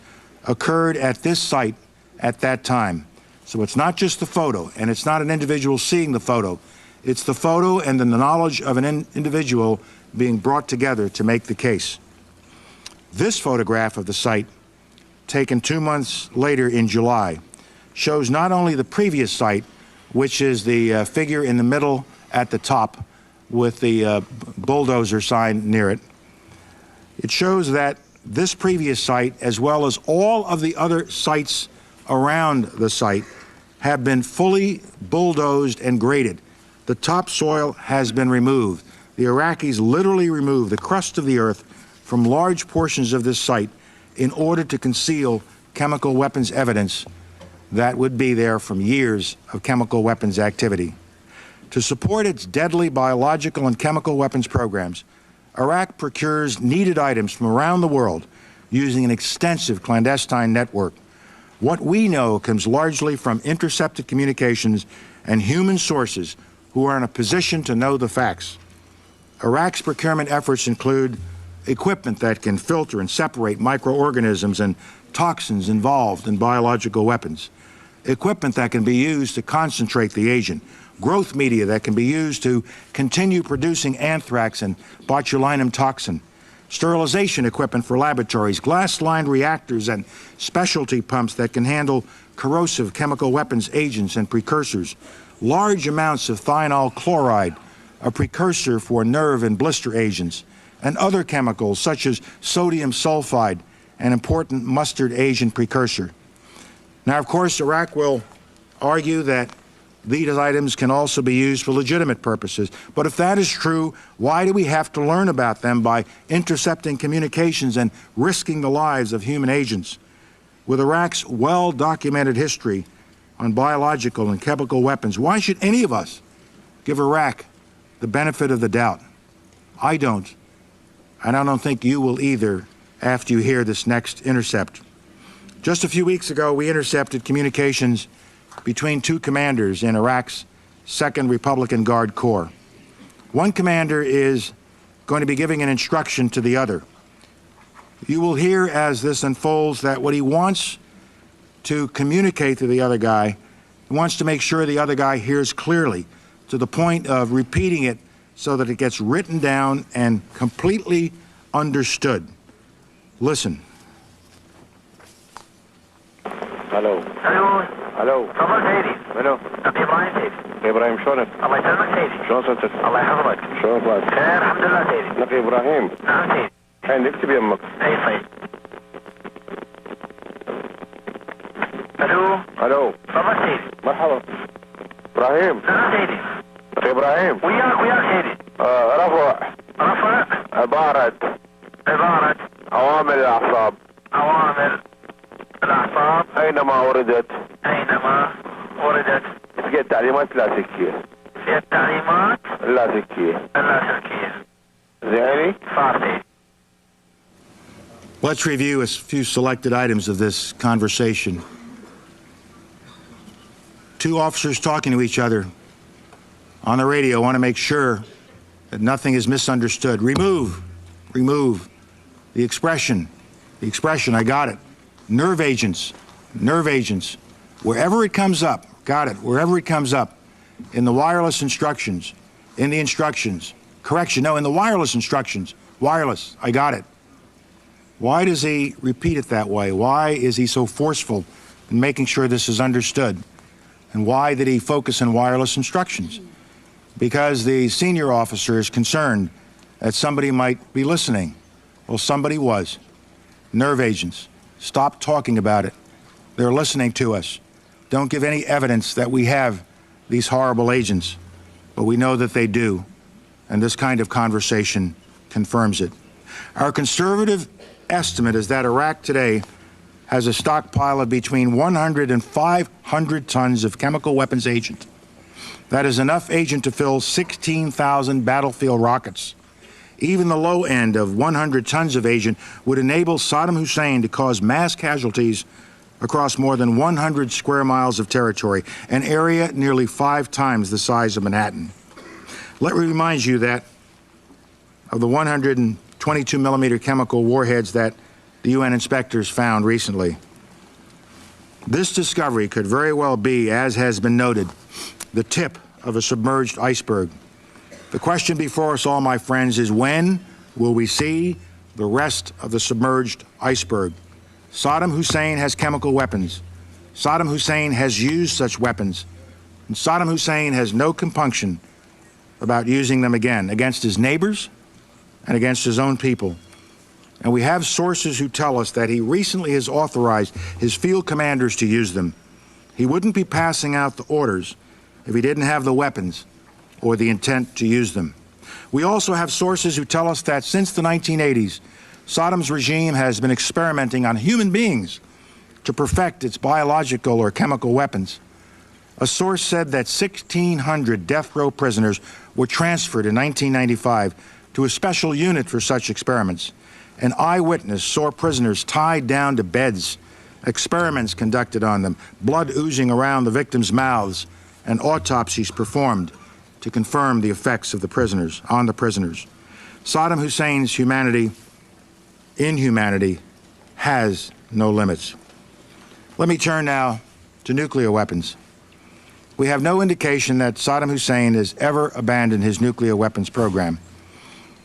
occurred at this site at that time. So it's not just the photo, and it's not an individual seeing the photo. It's the photo and the knowledge of an individual being brought together to make the case. This photograph of the site, taken 2 months later in July, shows not only the previous site, which is the figure in the middle at the top with the bulldozer sign near it. It shows that this previous site, as well as all of the other sites around the site, have been fully bulldozed and graded. The topsoil has been removed. The Iraqis literally removed the crust of the earth from large portions of this site in order to conceal chemical weapons evidence that would be there from years of chemical weapons activity. To support its deadly biological and chemical weapons programs, Iraq procures needed items from around the world using an extensive clandestine network. What we know comes largely from intercepted communications and human sources who are in a position to know the facts. Iraq's procurement efforts include equipment that can filter and separate microorganisms and toxins involved in biological weapons, equipment that can be used to concentrate the agent, growth media that can be used to continue producing anthrax and botulinum toxin, sterilization equipment for laboratories, glass-lined reactors and specialty pumps that can handle corrosive chemical weapons agents and precursors, large amounts of thionyl chloride, a precursor for nerve and blister agents, and other chemicals such as sodium sulfide, an important mustard agent precursor. Now, of course, Iraq will argue that these items can also be used for legitimate purposes. But if that is true, why do we have to learn about them by intercepting communications and risking the lives of human agents? With Iraq's well-documented history on biological and chemical weapons, why should any of us give Iraq the benefit of the doubt? I don't, and I don't think you will either after you hear this next intercept. Just a few weeks ago, we intercepted communications between two commanders in Iraq's 2nd Republican Guard Corps. One commander is going to be giving an instruction to the other. You will hear as this unfolds that what he wants to communicate to the other guy, he wants to make sure the other guy hears clearly, to the point of repeating it so that it gets written down and completely understood. Listen. Hello. Hello. الو تفضل سيدي. الو أبي إبراهيم سيدي. ابراهيم شلونك؟ الله يسلمك سيدي. شلون صرتك؟ الله يحفظك. شلون اخبارك؟ خير الحمد لله سيدي. نقي ابراهيم. نعم سيدي. الحين نكتب يمك. اي طيب. الو. الو تفضل سيدي. مرحبا. ابراهيم. نعم سيدي. نقي ابراهيم. وياك سيدي. رفع. رفع. عبارة عوامل الاعصاب. عوامل الأعصاب. اينما وردت. في التعليمات اللاسلكية. في التعليمات اللاسلكية. زيني؟ صار. Let's review a few selected items of this conversation. Two officers talking to each other on the radio want to make sure that nothing is misunderstood. Remove the expression, I got it. Nerve agents, wherever it comes up, got it, wherever it comes up, in the wireless instructions, in the instructions, correction, no, in the wireless instructions, wireless, I got it. Why does he repeat it that way? Why is he so forceful in making sure this is understood? And why did he focus on wireless instructions? Because the senior officer is concerned that somebody might be listening. Well, somebody was. Nerve agents. Stop talking about it. They're listening to us. Don't give any evidence that we have these horrible agents, but we know that they do, and this kind of conversation confirms it. Our conservative estimate is that Iraq today has a stockpile of between 100 and 500 tons of chemical weapons agent. That is enough agent to fill 16,000 battlefield rockets. Even the low end of 100 tons of agent would enable Saddam Hussein to cause mass casualties across more than 100 square miles of territory, an area nearly 5 times the size of Manhattan. Let me remind you that of the 122 millimeter chemical warheads that the UN inspectors found recently, this discovery could very well be, as has been noted, the tip of a submerged iceberg. The question before us all, my friends, is when will we see the rest of the submerged iceberg? Saddam Hussein has chemical weapons. Saddam Hussein has used such weapons. And Saddam Hussein has no compunction about using them again against his neighbors and against his own people. And we have sources who tell us that he recently has authorized his field commanders to use them. He wouldn't be passing out the orders if he didn't have the weapons or the intent to use them. We also have sources who tell us that since the 1980s, Saddam's regime has been experimenting on human beings to perfect its biological or chemical weapons. A source said that 1,600 death row prisoners were transferred in 1995 to a special unit for such experiments. An eyewitness saw prisoners tied down to beds, experiments conducted on them, blood oozing around the victims' mouths, and autopsies performed to confirm the effects of the prisoners on the prisoners. Saddam Hussein's inhumanity has no limits. Let me turn now to nuclear weapons. We have no indication that Saddam Hussein has ever abandoned his nuclear weapons program.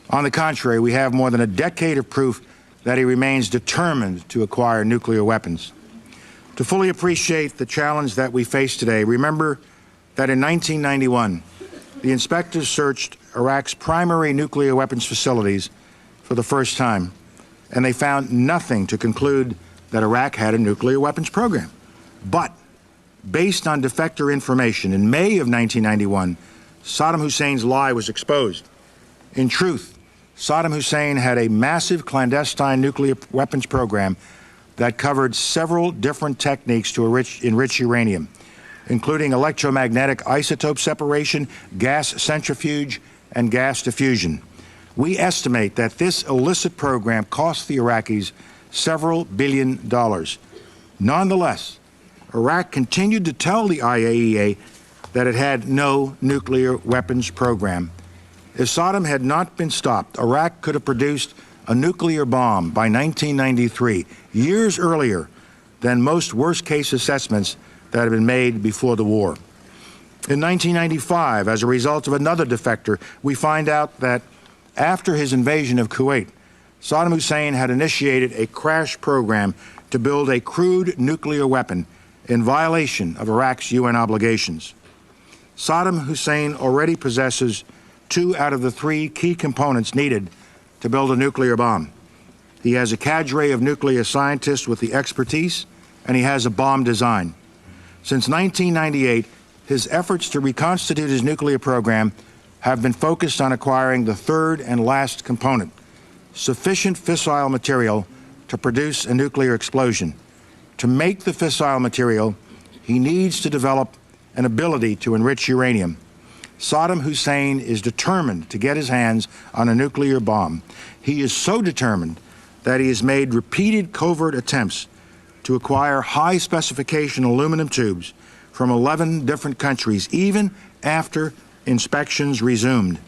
On the contrary, we have more than a decade of proof that he remains determined to acquire nuclear weapons. To fully appreciate the challenge that we face today, remember that in 1991, the inspectors searched Iraq's primary nuclear weapons facilities for the first time, and they found nothing to conclude that Iraq had a nuclear weapons program. But based on defector information, in May of 1991, Saddam Hussein's lie was exposed. In truth, Saddam Hussein had a massive clandestine nuclear weapons program that covered several different techniques to enrich uranium, including electromagnetic isotope separation, gas centrifuge, and gas diffusion. We estimate that this illicit program cost the Iraqis several $billion. Nonetheless, Iraq continued to tell the IAEA that it had no nuclear weapons program. If Saddam had not been stopped, Iraq could have produced a nuclear bomb by 1993, years earlier than most worst-case assessments that had been made before the war. In 1995, as a result of another defector, we find out that after his invasion of Kuwait, Saddam Hussein had initiated a crash program to build a crude nuclear weapon in violation of Iraq's UN obligations. Saddam Hussein already possesses 2 out of the 3 key components needed to build a nuclear bomb. He has a cadre of nuclear scientists with the expertise, and he has a bomb design. Since 1998, his efforts to reconstitute his nuclear program have been focused on acquiring the third and last component, sufficient fissile material to produce a nuclear explosion. To make the fissile material, he needs to develop an ability to enrich uranium. Saddam Hussein is determined to get his hands on a nuclear bomb. He is so determined that he has made repeated covert attempts to acquire high-specification aluminum tubes from 11 different countries, even after inspections resumed.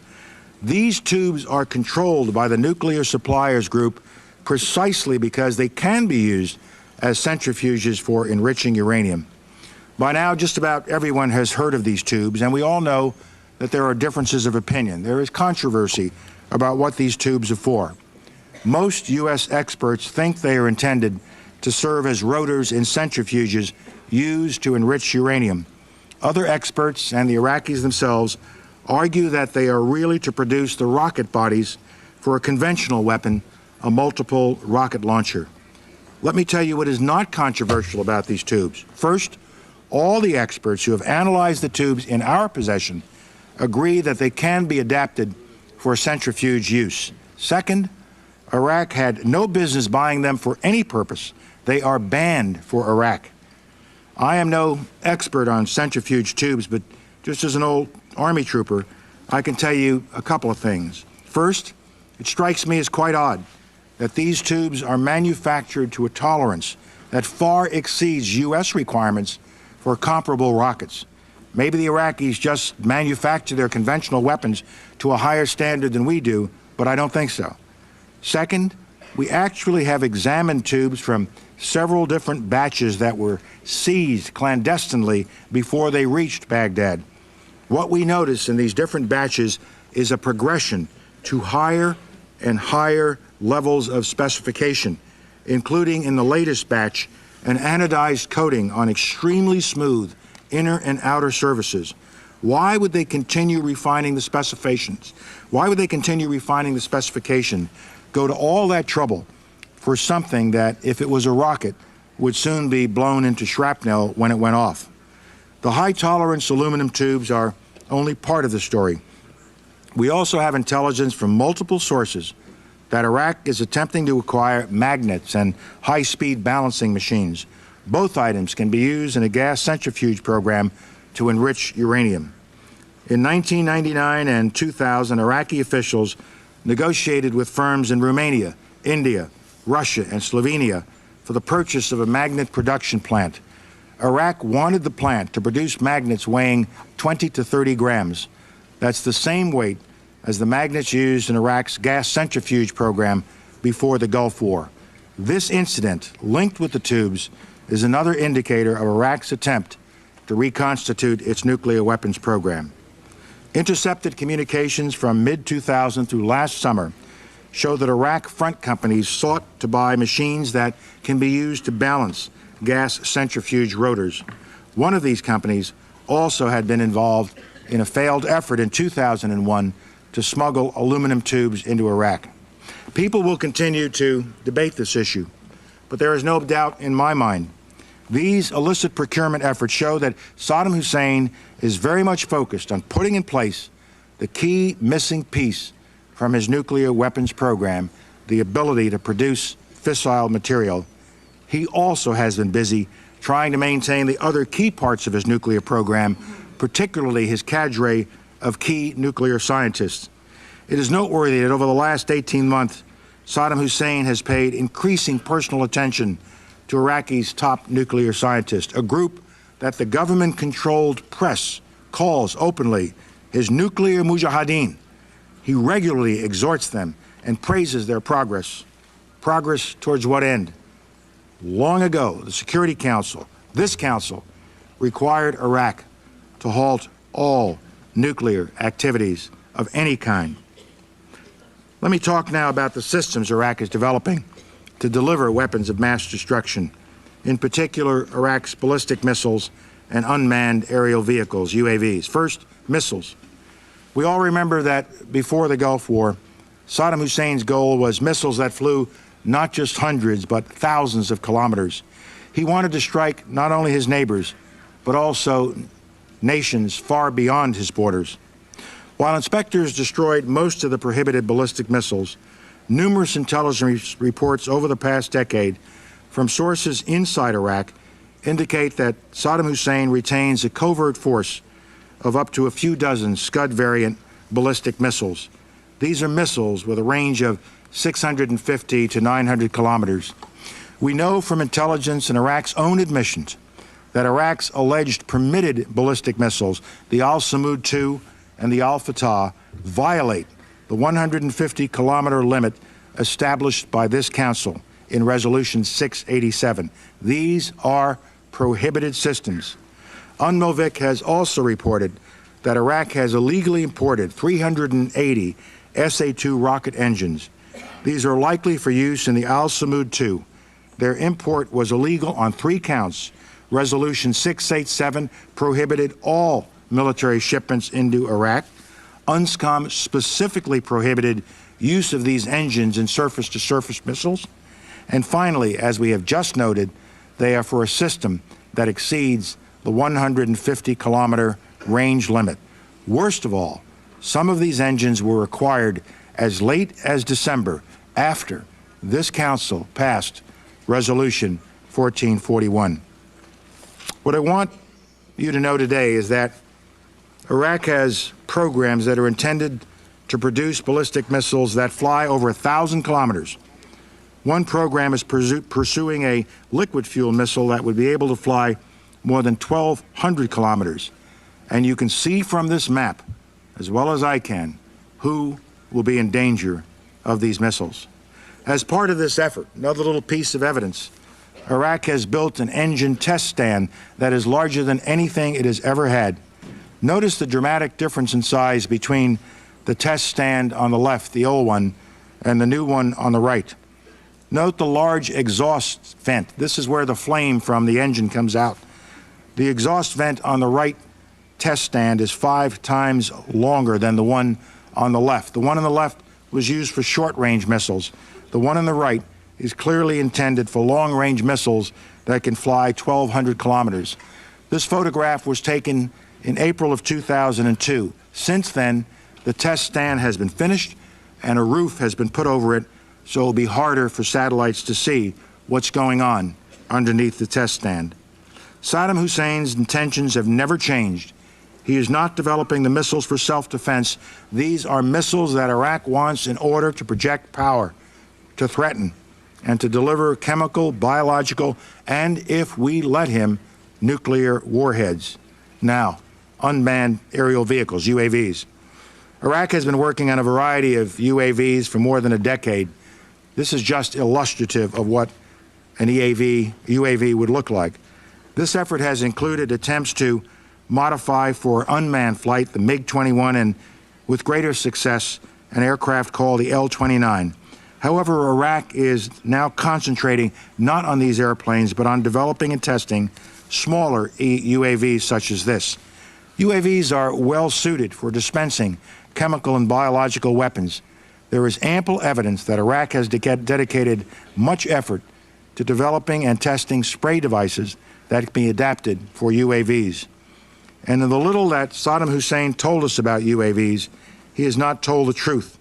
These tubes are controlled by the Nuclear Suppliers Group precisely because they can be used as centrifuges for enriching uranium. By now, just about everyone has heard of these tubes, and we all know that there are differences of opinion. There is controversy about what these tubes are for. Most U.S. experts think they are intended to serve as rotors in centrifuges used to enrich uranium. Other experts and the Iraqis themselves argue that they are really to produce the rocket bodies for a conventional weapon, a multiple rocket launcher. Let me tell you what is not controversial about these tubes. First, all the experts who have analyzed the tubes in our possession agree that they can be adapted for centrifuge use. Second, Iraq had no business buying them for any purpose. They are banned for Iraq. I am no expert on centrifuge tubes, but just as an old Army trooper, I can tell you a couple of things. First, it strikes me as quite odd that these tubes are manufactured to a tolerance that far exceeds U.S. requirements for comparable rockets. Maybe the Iraqis just manufacture their conventional weapons to a higher standard than we do, but I don't think so. Second, we actually have examined tubes from several different batches that were seized clandestinely before they reached Baghdad. What we notice in these different batches is a progression to higher and higher levels of specification, including in the latest batch, an anodized coating on extremely smooth inner and outer surfaces. Why would they continue refining the specifications? Why would they continue refining the specification, go to all that trouble for something that, if it was a rocket, would soon be blown into shrapnel when it went off? The high-tolerance aluminum tubes are only part of the story. We also have intelligence from multiple sources that Iraq is attempting to acquire magnets and high-speed balancing machines. Both items can be used in a gas centrifuge program to enrich uranium. In 1999 and 2000, Iraqi officials negotiated with firms in Romania, India, Russia, and Slovenia for the purchase of a magnet production plant. Iraq wanted the plant to produce magnets weighing 20 to 30 grams. That's the same weight as the magnets used in Iraq's gas centrifuge program before the Gulf War. This incident, linked with the tubes, is another indicator of Iraq's attempt to reconstitute its nuclear weapons program. Intercepted communications from mid-2000 through last summer show that Iraq front companies sought to buy machines that can be used to balance gas centrifuge rotors. One of these companies also had been involved in a failed effort in 2001 to smuggle aluminum tubes into Iraq. People will continue to debate this issue, but there is no doubt in my mind these illicit procurement efforts show that Saddam Hussein is very much focused on putting in place the key missing piece from his nuclear weapons program, the ability to produce fissile material. He also has been busy trying to maintain the other key parts of his nuclear program, particularly his cadre of key nuclear scientists. It is noteworthy that over the last 18 months, Saddam Hussein has paid increasing personal attention to Iraqi's top nuclear scientists, a group that the government-controlled press calls openly his nuclear mujahideen. He regularly exhorts them and praises their progress. Progress towards what end? Long ago, the Security Council, this council, required Iraq to halt all nuclear activities of any kind. Let me talk now about the systems Iraq is developing to deliver weapons of mass destruction, in particular Iraq's ballistic missiles and unmanned aerial vehicles, UAVs. First, missiles. We all remember that before the Gulf War, Saddam Hussein's goal was missiles that flew not just hundreds, but thousands of kilometers. He wanted to strike not only his neighbors, but also nations far beyond his borders. While inspectors destroyed most of the prohibited ballistic missiles, numerous intelligence reports over the past decade from sources inside Iraq indicate that Saddam Hussein retains a covert force of up to a few dozen Scud variant ballistic missiles. These are missiles with a range of 650 to 900 kilometers. We know from intelligence and Iraq's own admissions that Iraq's alleged permitted ballistic missiles, the Al-Samud II and the Al-Fatah, violate the 150-kilometer limit established by this council in Resolution 687. These are prohibited systems. UNMOVIC has also reported that Iraq has illegally imported 380 SA-2 rocket engines. These are likely for use in the Al-Samud II. Their import was illegal on 3 counts. Resolution 687 prohibited all military shipments into Iraq. UNSCOM specifically prohibited use of these engines in surface-to-surface missiles. And finally, as we have just noted, they are for a system that exceeds the 150-kilometer range limit. Worst of all, some of these engines were acquired as late as December after this council passed Resolution 1441. What I want you to know today is that Iraq has programs that are intended to produce ballistic missiles that fly over 1,000 kilometers. One program is pursuing a liquid fuel missile that would be able to fly more than 1,200 kilometers. And you can see from this map, as well as I can, who will be in danger of these missiles. As part of this effort, another little piece of evidence, Iraq has built an engine test stand that is larger than anything it has ever had. Notice the dramatic difference in size between the test stand on the left, the old one, and the new one on the right. Note the large exhaust vent. This is where the flame from the engine comes out. The exhaust vent on the right test stand is 5 times longer than the one on the left. The one on the left was used for short-range missiles. The one on the right is clearly intended for long-range missiles that can fly 1,200 kilometers. This photograph was taken in April of 2002. Since then, the test stand has been finished and a roof has been put over it, so it will be harder for satellites to see what's going on underneath the test stand. Saddam Hussein's intentions have never changed. He is not developing the missiles for self-defense. These are missiles that Iraq wants in order to project power, to threaten, and to deliver chemical, biological, and, if we let him, nuclear warheads. Now, unmanned aerial vehicles, UAVs. Iraq has been working on a variety of UAVs for more than a decade. This is just illustrative of what an UAV would look like. This effort has included attempts to modify for unmanned flight the MiG-21 and, with greater success, an aircraft called the L-29. However, Iraq is now concentrating not on these airplanes, but on developing and testing smaller UAVs such as this. UAVs are well suited for dispensing chemical and biological weapons. There is ample evidence that Iraq has dedicated much effort to developing and testing spray devices that can be adapted for UAVs. And in the little that Saddam Hussein told us about UAVs, he has not told the truth.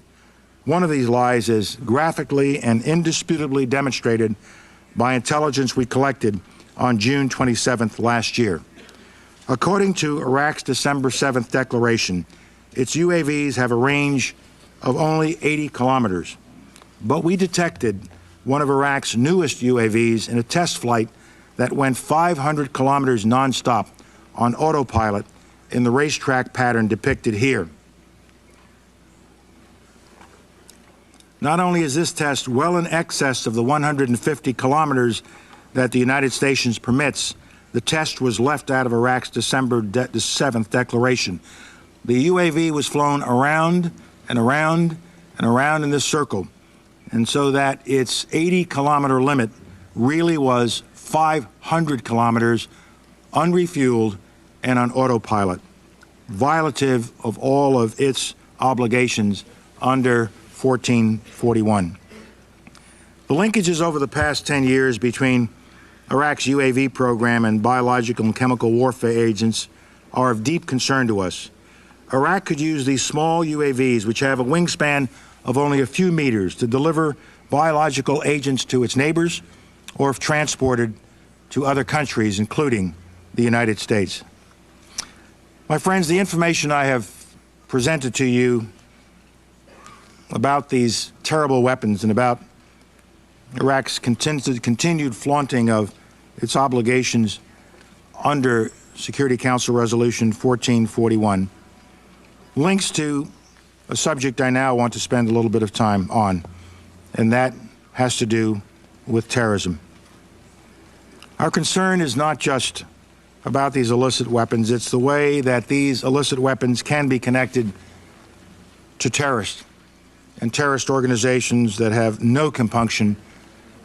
One of these lies is graphically and indisputably demonstrated by intelligence we collected on June 27th last year. According to Iraq's December 7th declaration, its UAVs have a range of only 80 kilometers. But we detected one of Iraq's newest UAVs in a test flight that went 500 kilometers nonstop on autopilot in the racetrack pattern depicted here. Not only is this test well in excess of the 150 kilometers that the United States permits, the test was left out of Iraq's December 7th declaration. The UAV was flown around and around and around in this circle, and so that its 80-kilometer limit really was 500 kilometers unrefueled and on autopilot, violative of all of its obligations under 1441. The linkages over the past 10 years between Iraq's UAV program and biological and chemical warfare agents are of deep concern to us. Iraq could use these small UAVs, which have a wingspan of only a few meters, to deliver biological agents to its neighbors or if transported to other countries, including the United States. My friends, the information I have presented to you about these terrible weapons and about Iraq's continued flaunting of its obligations under Security Council Resolution 1441 links to a subject I now want to spend a little bit of time on, and that has to do with terrorism. Our concern is not just about these illicit weapons, it's the way that these illicit weapons can be connected to terrorists and terrorist organizations that have no compunction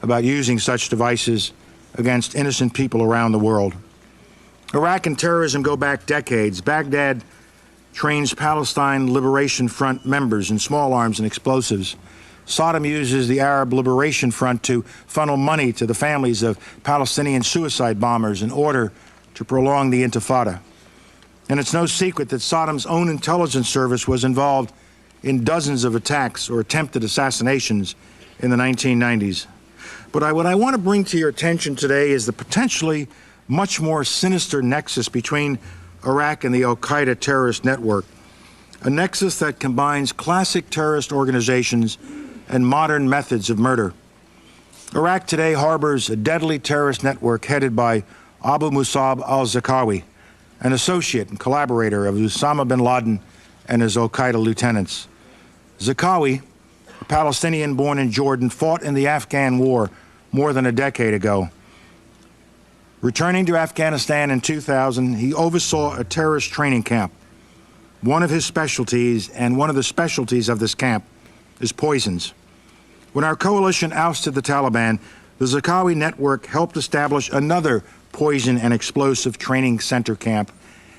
about using such devices against innocent people around the world. Iraq and terrorism go back decades. Baghdad trains Palestine Liberation Front members in small arms and explosives. Saddam uses the Arab Liberation Front to funnel money to the families of Palestinian suicide bombers in order to prolong the Intifada. And it's no secret that Saddam's own intelligence service was involved in dozens of attacks or attempted assassinations in the 1990s. But what I want to bring to your attention today is the potentially much more sinister nexus between Iraq and the al-Qaeda terrorist network, a nexus that combines classic terrorist organizations and modern methods of murder. Iraq today harbors a deadly terrorist network headed by Abu Musab al-Zarqawi, an associate and collaborator of Osama bin Laden and his al-Qaeda lieutenants. Zarqawi, a Palestinian born in Jordan, fought in the Afghan war more than a decade ago. Returning to Afghanistan in 2000, he oversaw a terrorist training camp. One of his specialties, and one of the specialties of this camp, is poisons. When our coalition ousted the Taliban, the Zarqawi network helped establish another poison and explosive training center camp,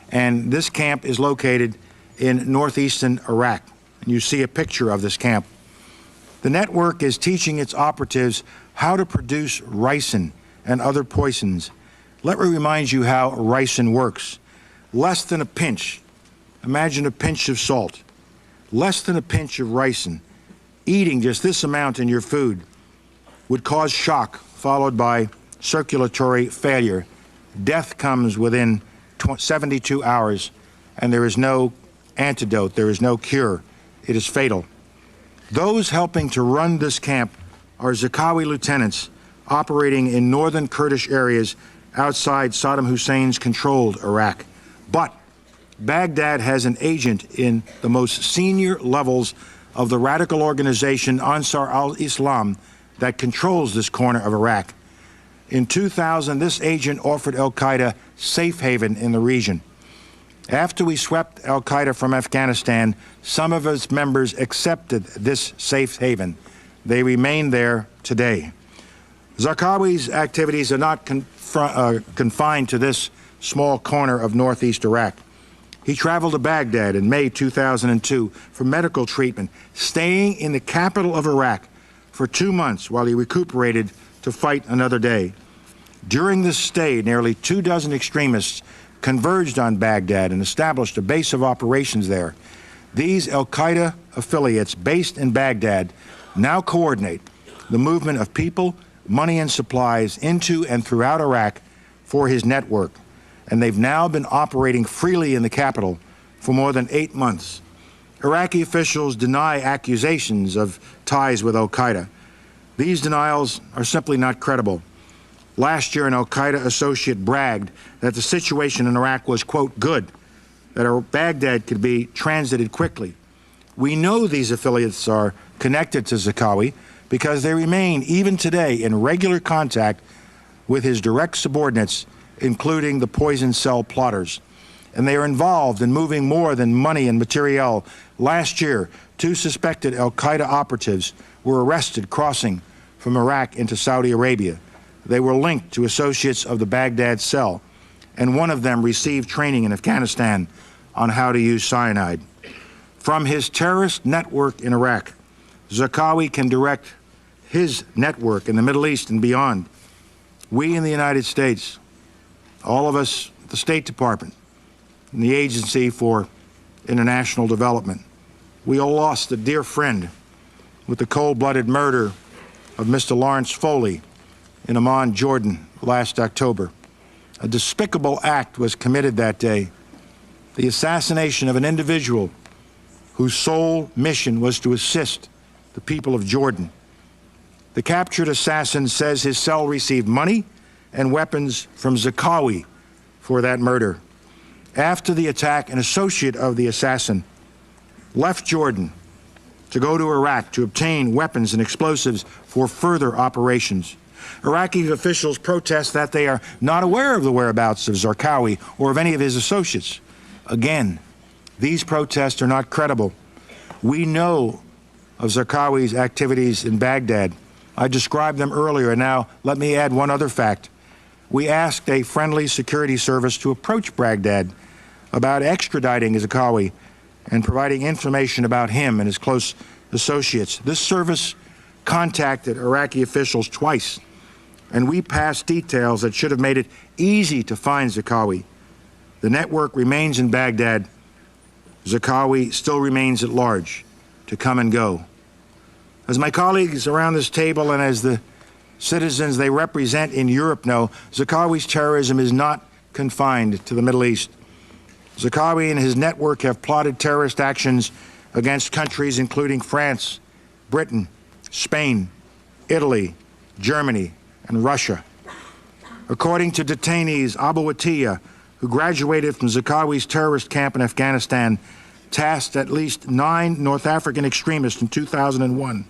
and this camp is located in northeastern Iraq. And you see a picture of this camp. The network is teaching its operatives how to produce ricin and other poisons. Let me remind you how ricin works. Less than a pinch. Imagine a pinch of salt. Less than a pinch of ricin. Eating just this amount in your food would cause shock, followed by circulatory failure. Death comes within 72 hours, and there is no antidote, there is no cure. It is fatal. Those helping to run this camp are Zarqawi lieutenants operating in northern Kurdish areas outside Saddam Hussein's controlled Iraq. But Baghdad has an agent in the most senior levels of the radical organization Ansar al-Islam that controls this corner of Iraq. In 2000, this agent offered al-Qaeda safe haven in the region. After we swept al-Qaeda from Afghanistan, some of its members accepted this safe haven. They remain there today. Zarqawi's activities are not confined to this small corner of northeast Iraq. He traveled to Baghdad in May 2002 for medical treatment, staying in the capital of Iraq for 2 months while he recuperated to fight another day. During this stay, nearly 24 extremists converged on Baghdad and established a base of operations there. These al-Qaeda affiliates based in Baghdad now coordinate the movement of people, money, and supplies into and throughout Iraq for his network. And they've now been operating freely in the capital for more than 8 months. Iraqi officials deny accusations of ties with al-Qaeda. These denials are simply not credible. Last year, an al-Qaeda associate bragged that the situation in Iraq was, quote, good, that Baghdad could be transited quickly. We know these affiliates are connected to Zarqawi because they remain, even today, in regular contact with his direct subordinates, including the poison cell plotters. And they are involved in moving more than money and materiel. Last year, 2 suspected al-Qaeda operatives were arrested crossing from Iraq into Saudi Arabia. They were linked to associates of the Baghdad cell, and one of them received training in Afghanistan on how to use cyanide. From his terrorist network in Iraq, Zarqawi can direct his network in the Middle East and beyond. We in the United States, all of us at the State Department and the Agency for International Development, we all lost a dear friend with the cold-blooded murder of Mr. Lawrence Foley in Amman, Jordan, last October. A despicable act was committed that day, the assassination of an individual whose sole mission was to assist the people of Jordan. The captured assassin says his cell received money and weapons from Zarqawi for that murder. After the attack, an associate of the assassin left Jordan to go to Iraq to obtain weapons and explosives for further operations. Iraqi officials protest that they are not aware of the whereabouts of Zarqawi or of any of his associates. Again, these protests are not credible. We know of Zarqawi's activities in Baghdad. I described them earlier, and now let me add one other fact. We asked a friendly security service to approach Baghdad about extraditing Zarqawi and providing information about him and his close associates. This service contacted Iraqi officials twice, and we passed details that should have made it easy to find Zarqawi. The network remains in Baghdad. Zarqawi still remains at large to come and go. As my colleagues around this table and as the citizens they represent in Europe know, Zarqawi's terrorism is not confined to the Middle East. Zarqawi and his network have plotted terrorist actions against countries including France, Britain, Spain, Italy, Germany, and Russia. According to detainees, Abu Atiyah, who graduated from Zarqawi's terrorist camp in Afghanistan, tasked at least 9 North African extremists in 2001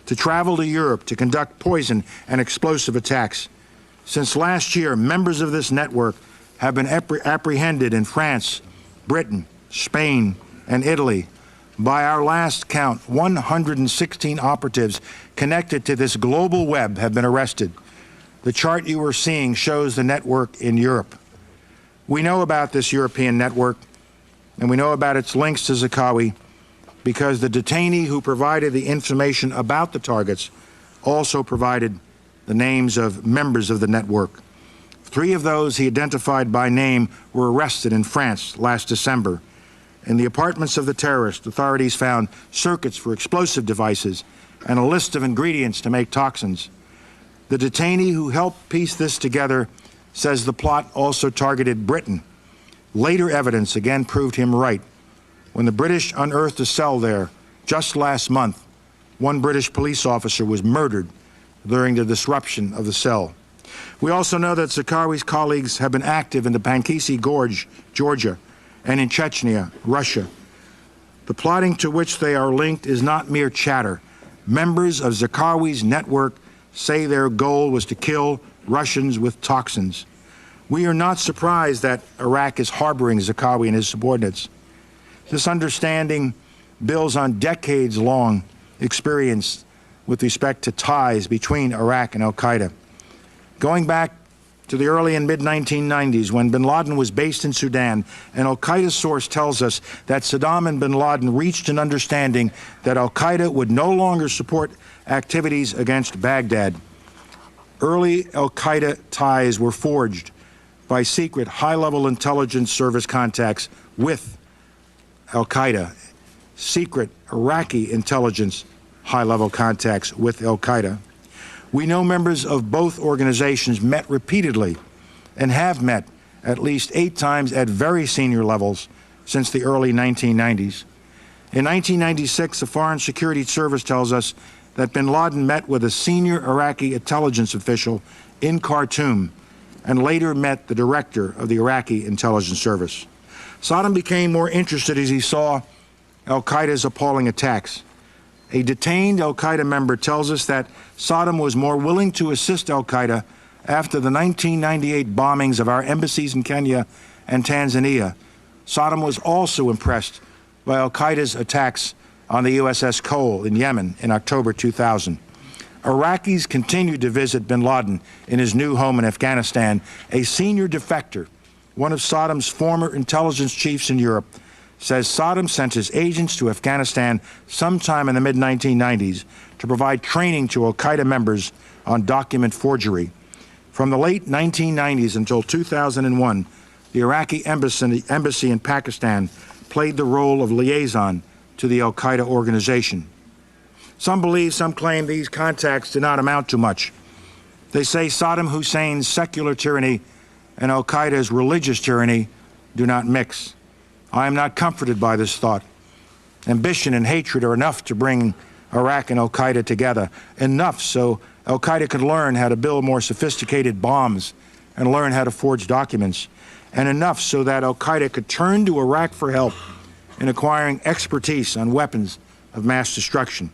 to travel to Europe to conduct poison and explosive attacks. Since last year, members of this network have been apprehended in France, Britain, Spain, and Italy. By our last count, 116 operatives connected to this global web have been arrested. The chart you are seeing shows the network in Europe. We know about this European network, and we know about its links to Zarqawi because the detainee who provided the information about the targets also provided the names of members of the network. 3 of those he identified by name were arrested in France last December. In the apartments of the terrorists, authorities found circuits for explosive devices and a list of ingredients to make toxins. The detainee who helped piece this together says the plot also targeted Britain. Later evidence again proved him right. When the British unearthed a cell there just last month, 1 British police officer was murdered during the disruption of the cell. We also know that Zarqawi's colleagues have been active in the Pankisi Gorge, Georgia, and in Chechnya, Russia. The plotting to which they are linked is not mere chatter. Members of Zarqawi's network say their goal was to kill Russians with toxins. We are not surprised that Iraq is harboring Zarqawi and his subordinates. This understanding builds on decades-long experience with respect to ties between Iraq and al-Qaeda. Going back to the early and mid-1990s, when bin Laden was based in Sudan, an al-Qaeda source tells us that Saddam and bin Laden reached an understanding that al-Qaeda would no longer support activities against Baghdad. Early al-Qaeda ties were forged by secret high-level intelligence service contacts with al-Qaeda, secret Iraqi intelligence high-level contacts with al-Qaeda. We know members of both organizations met repeatedly and have met at least 8 times at very senior levels since the early 1990s. In 1996, the Foreign Security Service tells us that bin Laden met with a senior Iraqi intelligence official in Khartoum and later met the director of the Iraqi intelligence service. Saddam became more interested as he saw al-Qaeda's appalling attacks. A detained al-Qaeda member tells us that Saddam was more willing to assist al-Qaeda after the 1998 bombings of our embassies in Kenya and Tanzania. Saddam was also impressed by al-Qaeda's attacks on the USS Cole in Yemen in October 2000. Iraqis continued to visit bin Laden in his new home in Afghanistan. A senior defector, one of Saddam's former intelligence chiefs in Europe, says Saddam sent his agents to Afghanistan sometime in the mid-1990s to provide training to al-Qaeda members on document forgery. From the late 1990s until 2001, the Iraqi embassy in Pakistan played the role of liaison to the al-Qaeda organization. Some believe, some claim these contacts do not amount to much. They say Saddam Hussein's secular tyranny and al-Qaeda's religious tyranny do not mix. I am not comforted by this thought. Ambition and hatred are enough to bring Iraq and al-Qaeda together, enough so al-Qaeda could learn how to build more sophisticated bombs and learn how to forge documents, and enough so that al-Qaeda could turn to Iraq for help in acquiring expertise on weapons of mass destruction.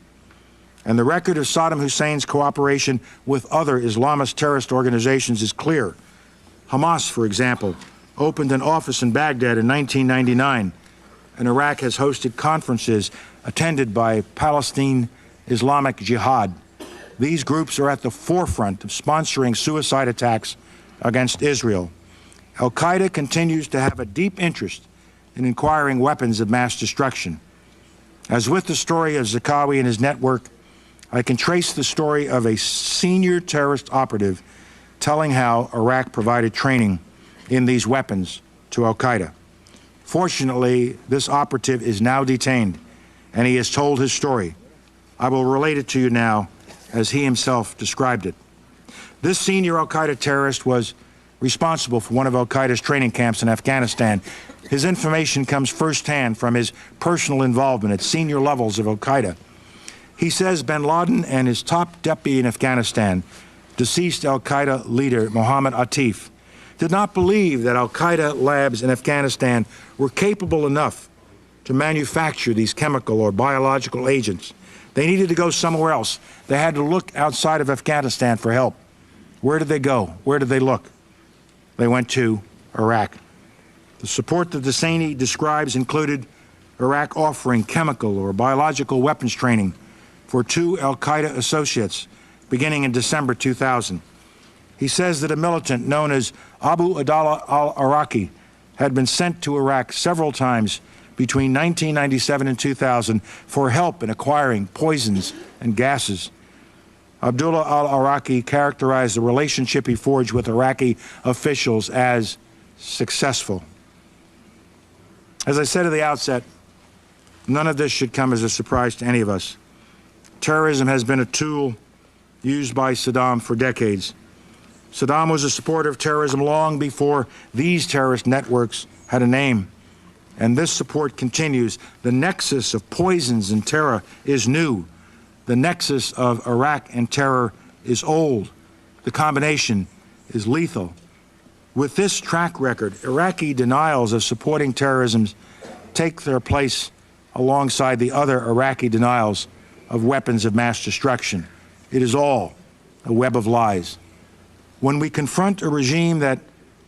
And the record of Saddam Hussein's cooperation with other Islamist terrorist organizations is clear. Hamas, for example, opened an office in Baghdad in 1999, and Iraq has hosted conferences attended by Palestine Islamic Jihad. These groups are at the forefront of sponsoring suicide attacks against Israel. Al-Qaeda continues to have a deep interest in acquiring weapons of mass destruction. As with the story of Zarqawi and his network, I can trace the story of a senior terrorist operative telling how Iraq provided training in these weapons to al-Qaeda. Fortunately, this operative is now detained, and he has told his story. I will relate it to you now as he himself described it. This senior al-Qaeda terrorist was responsible for one of al-Qaeda's training camps in Afghanistan. His information comes firsthand from his personal involvement at senior levels of al-Qaeda. He says bin Laden and his top deputy in Afghanistan, deceased al-Qaeda leader Mohammed Atif, did not believe that al-Qaeda labs in Afghanistan were capable enough to manufacture these chemical or biological agents. They needed to go somewhere else. They had to look outside of Afghanistan for help. Where did they go? Where did they look? They went to Iraq. The support that Husseini describes included Iraq offering chemical or biological weapons training for 2 al-Qaeda associates beginning in December 2000. He says that a militant known as Abu Abdallah al-Iraqi had been sent to Iraq several times between 1997 and 2000 for help in acquiring poisons and gases. Abdullah al-Iraqi characterized the relationship he forged with Iraqi officials as successful. As I said at the outset, none of this should come as a surprise to any of us. Terrorism has been a tool used by Saddam for decades. Saddam was a supporter of terrorism long before these terrorist networks had a name. And this support continues. The nexus of poisons and terror is new. The nexus of Iraq and terror is old. The combination is lethal. With this track record, Iraqi denials of supporting terrorism take their place alongside the other Iraqi denials of weapons of mass destruction. It is all a web of lies. When we confront a regime that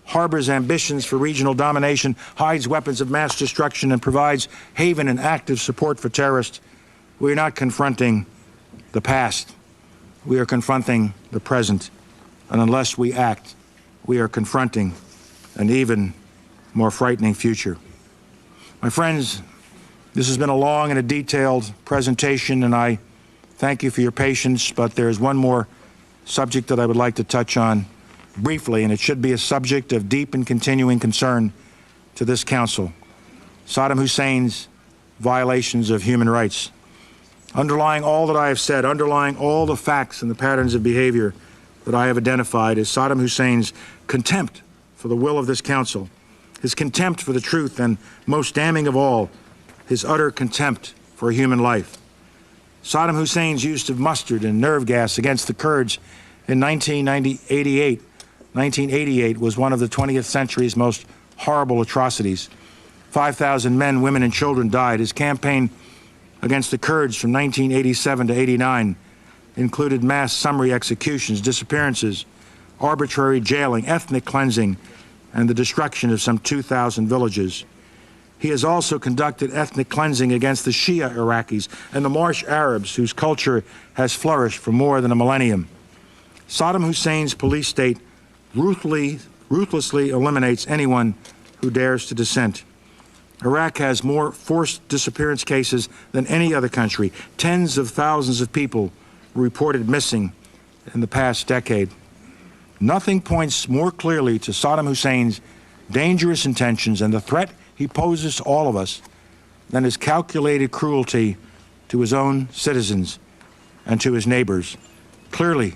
harbors ambitions for regional domination, hides weapons of mass destruction, and provides haven and active support for terrorists, we are not confronting the past. We are confronting the present. And unless we act, we are confronting an even more frightening future. My friends, this has been a long and a detailed presentation, and I thank you for your patience, but there is one more subject that I would like to touch on briefly, and it should be a subject of deep and continuing concern to this Council: Saddam Hussein's violations of human rights. Underlying all that I have said, underlying all the facts and the patterns of behavior that I have identified, is Saddam Hussein's contempt for the will of this Council, his contempt for the truth, and most damning of all, his utter contempt for human life. Saddam Hussein's use of mustard and nerve gas against the Kurds in 1988 was one of the 20th century's most horrible atrocities. 5,000 men, women, and children died. His campaign against the Kurds from 1987 to 89 included mass summary executions, disappearances, arbitrary jailing, ethnic cleansing, and the destruction of some 2,000 villages. He has also conducted ethnic cleansing against the Shia Iraqis and the Marsh Arabs, whose culture has flourished for more than a millennium. Saddam Hussein's police state ruthlessly eliminates anyone who dares to dissent. Iraq has more forced disappearance cases than any other country. Tens of thousands of people were reported missing in the past decade. Nothing points more clearly to Saddam Hussein's dangerous intentions and the threat he poses to all of us than his calculated cruelty to his own citizens and to his neighbors. Clearly,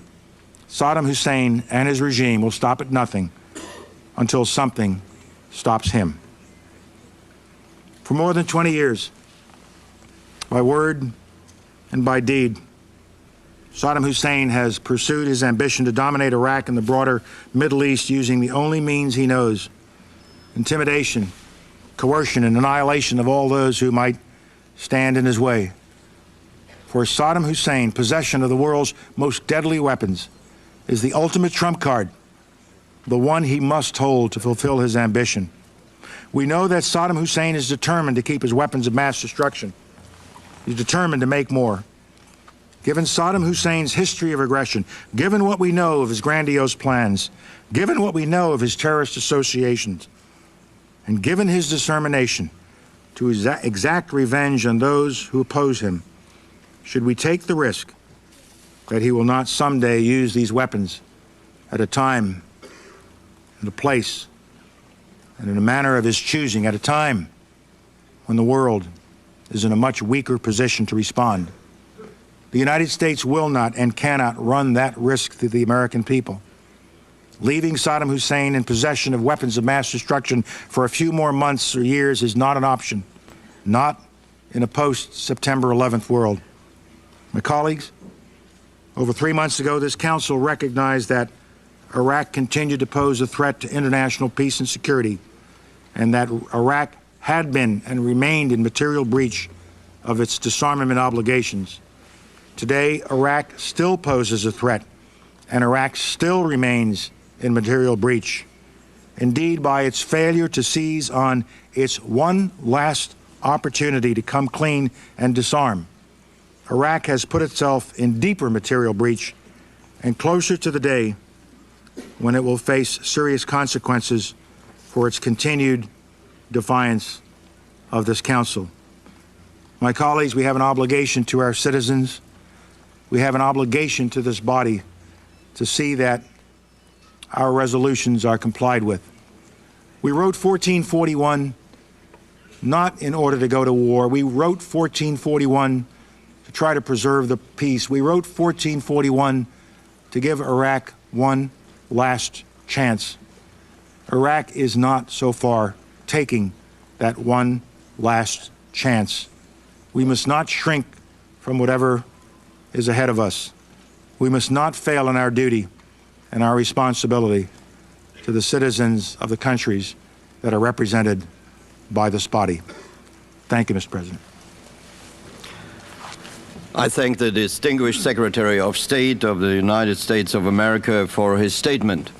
Saddam Hussein and his regime will stop at nothing until something stops him. For more than 20 years, by word and by deed, Saddam Hussein has pursued his ambition to dominate Iraq and the broader Middle East using the only means he knows: intimidation, coercion, and annihilation of all those who might stand in his way. For Saddam Hussein, possession of the world's most deadly weapons is the ultimate trump card, the one he must hold to fulfill his ambition. We know that Saddam Hussein is determined to keep his weapons of mass destruction. He's determined to make more. Given Saddam Hussein's history of aggression, given what we know of his grandiose plans, given what we know of his terrorist associations, and given his determination to exact revenge on those who oppose him, should we take the risk that he will not someday use these weapons at a time and a place and in a manner of his choosing, at a time when the world is in a much weaker position to respond? The United States will not and cannot run that risk to the American people. Leaving Saddam Hussein in possession of weapons of mass destruction for a few more months or years is not an option, not in a post-September 11th world. My colleagues, over 3 months ago, this Council recognized that Iraq continued to pose a threat to international peace and security, and that Iraq had been and remained in material breach of its disarmament obligations. Today, Iraq still poses a threat, and Iraq still remains in material breach. Indeed, by its failure to seize on its one last opportunity to come clean and disarm, Iraq has put itself in deeper material breach and closer to the day when it will face serious consequences for its continued defiance of this Council. My colleagues, we have an obligation to our citizens. We have an obligation to this body to see that our resolutions are complied with. We wrote 1441 not in order to go to war. We wrote 1441 to try to preserve the peace. We wrote 1441 to give Iraq one last chance. Iraq is not so far taking that one last chance. We must not shrink from whatever is ahead of us. We must not fail in our duty and our responsibility to the citizens of the countries that are represented by this body. Thank you, Mr. President. I thank the distinguished Secretary of State of the United States of America for his statement.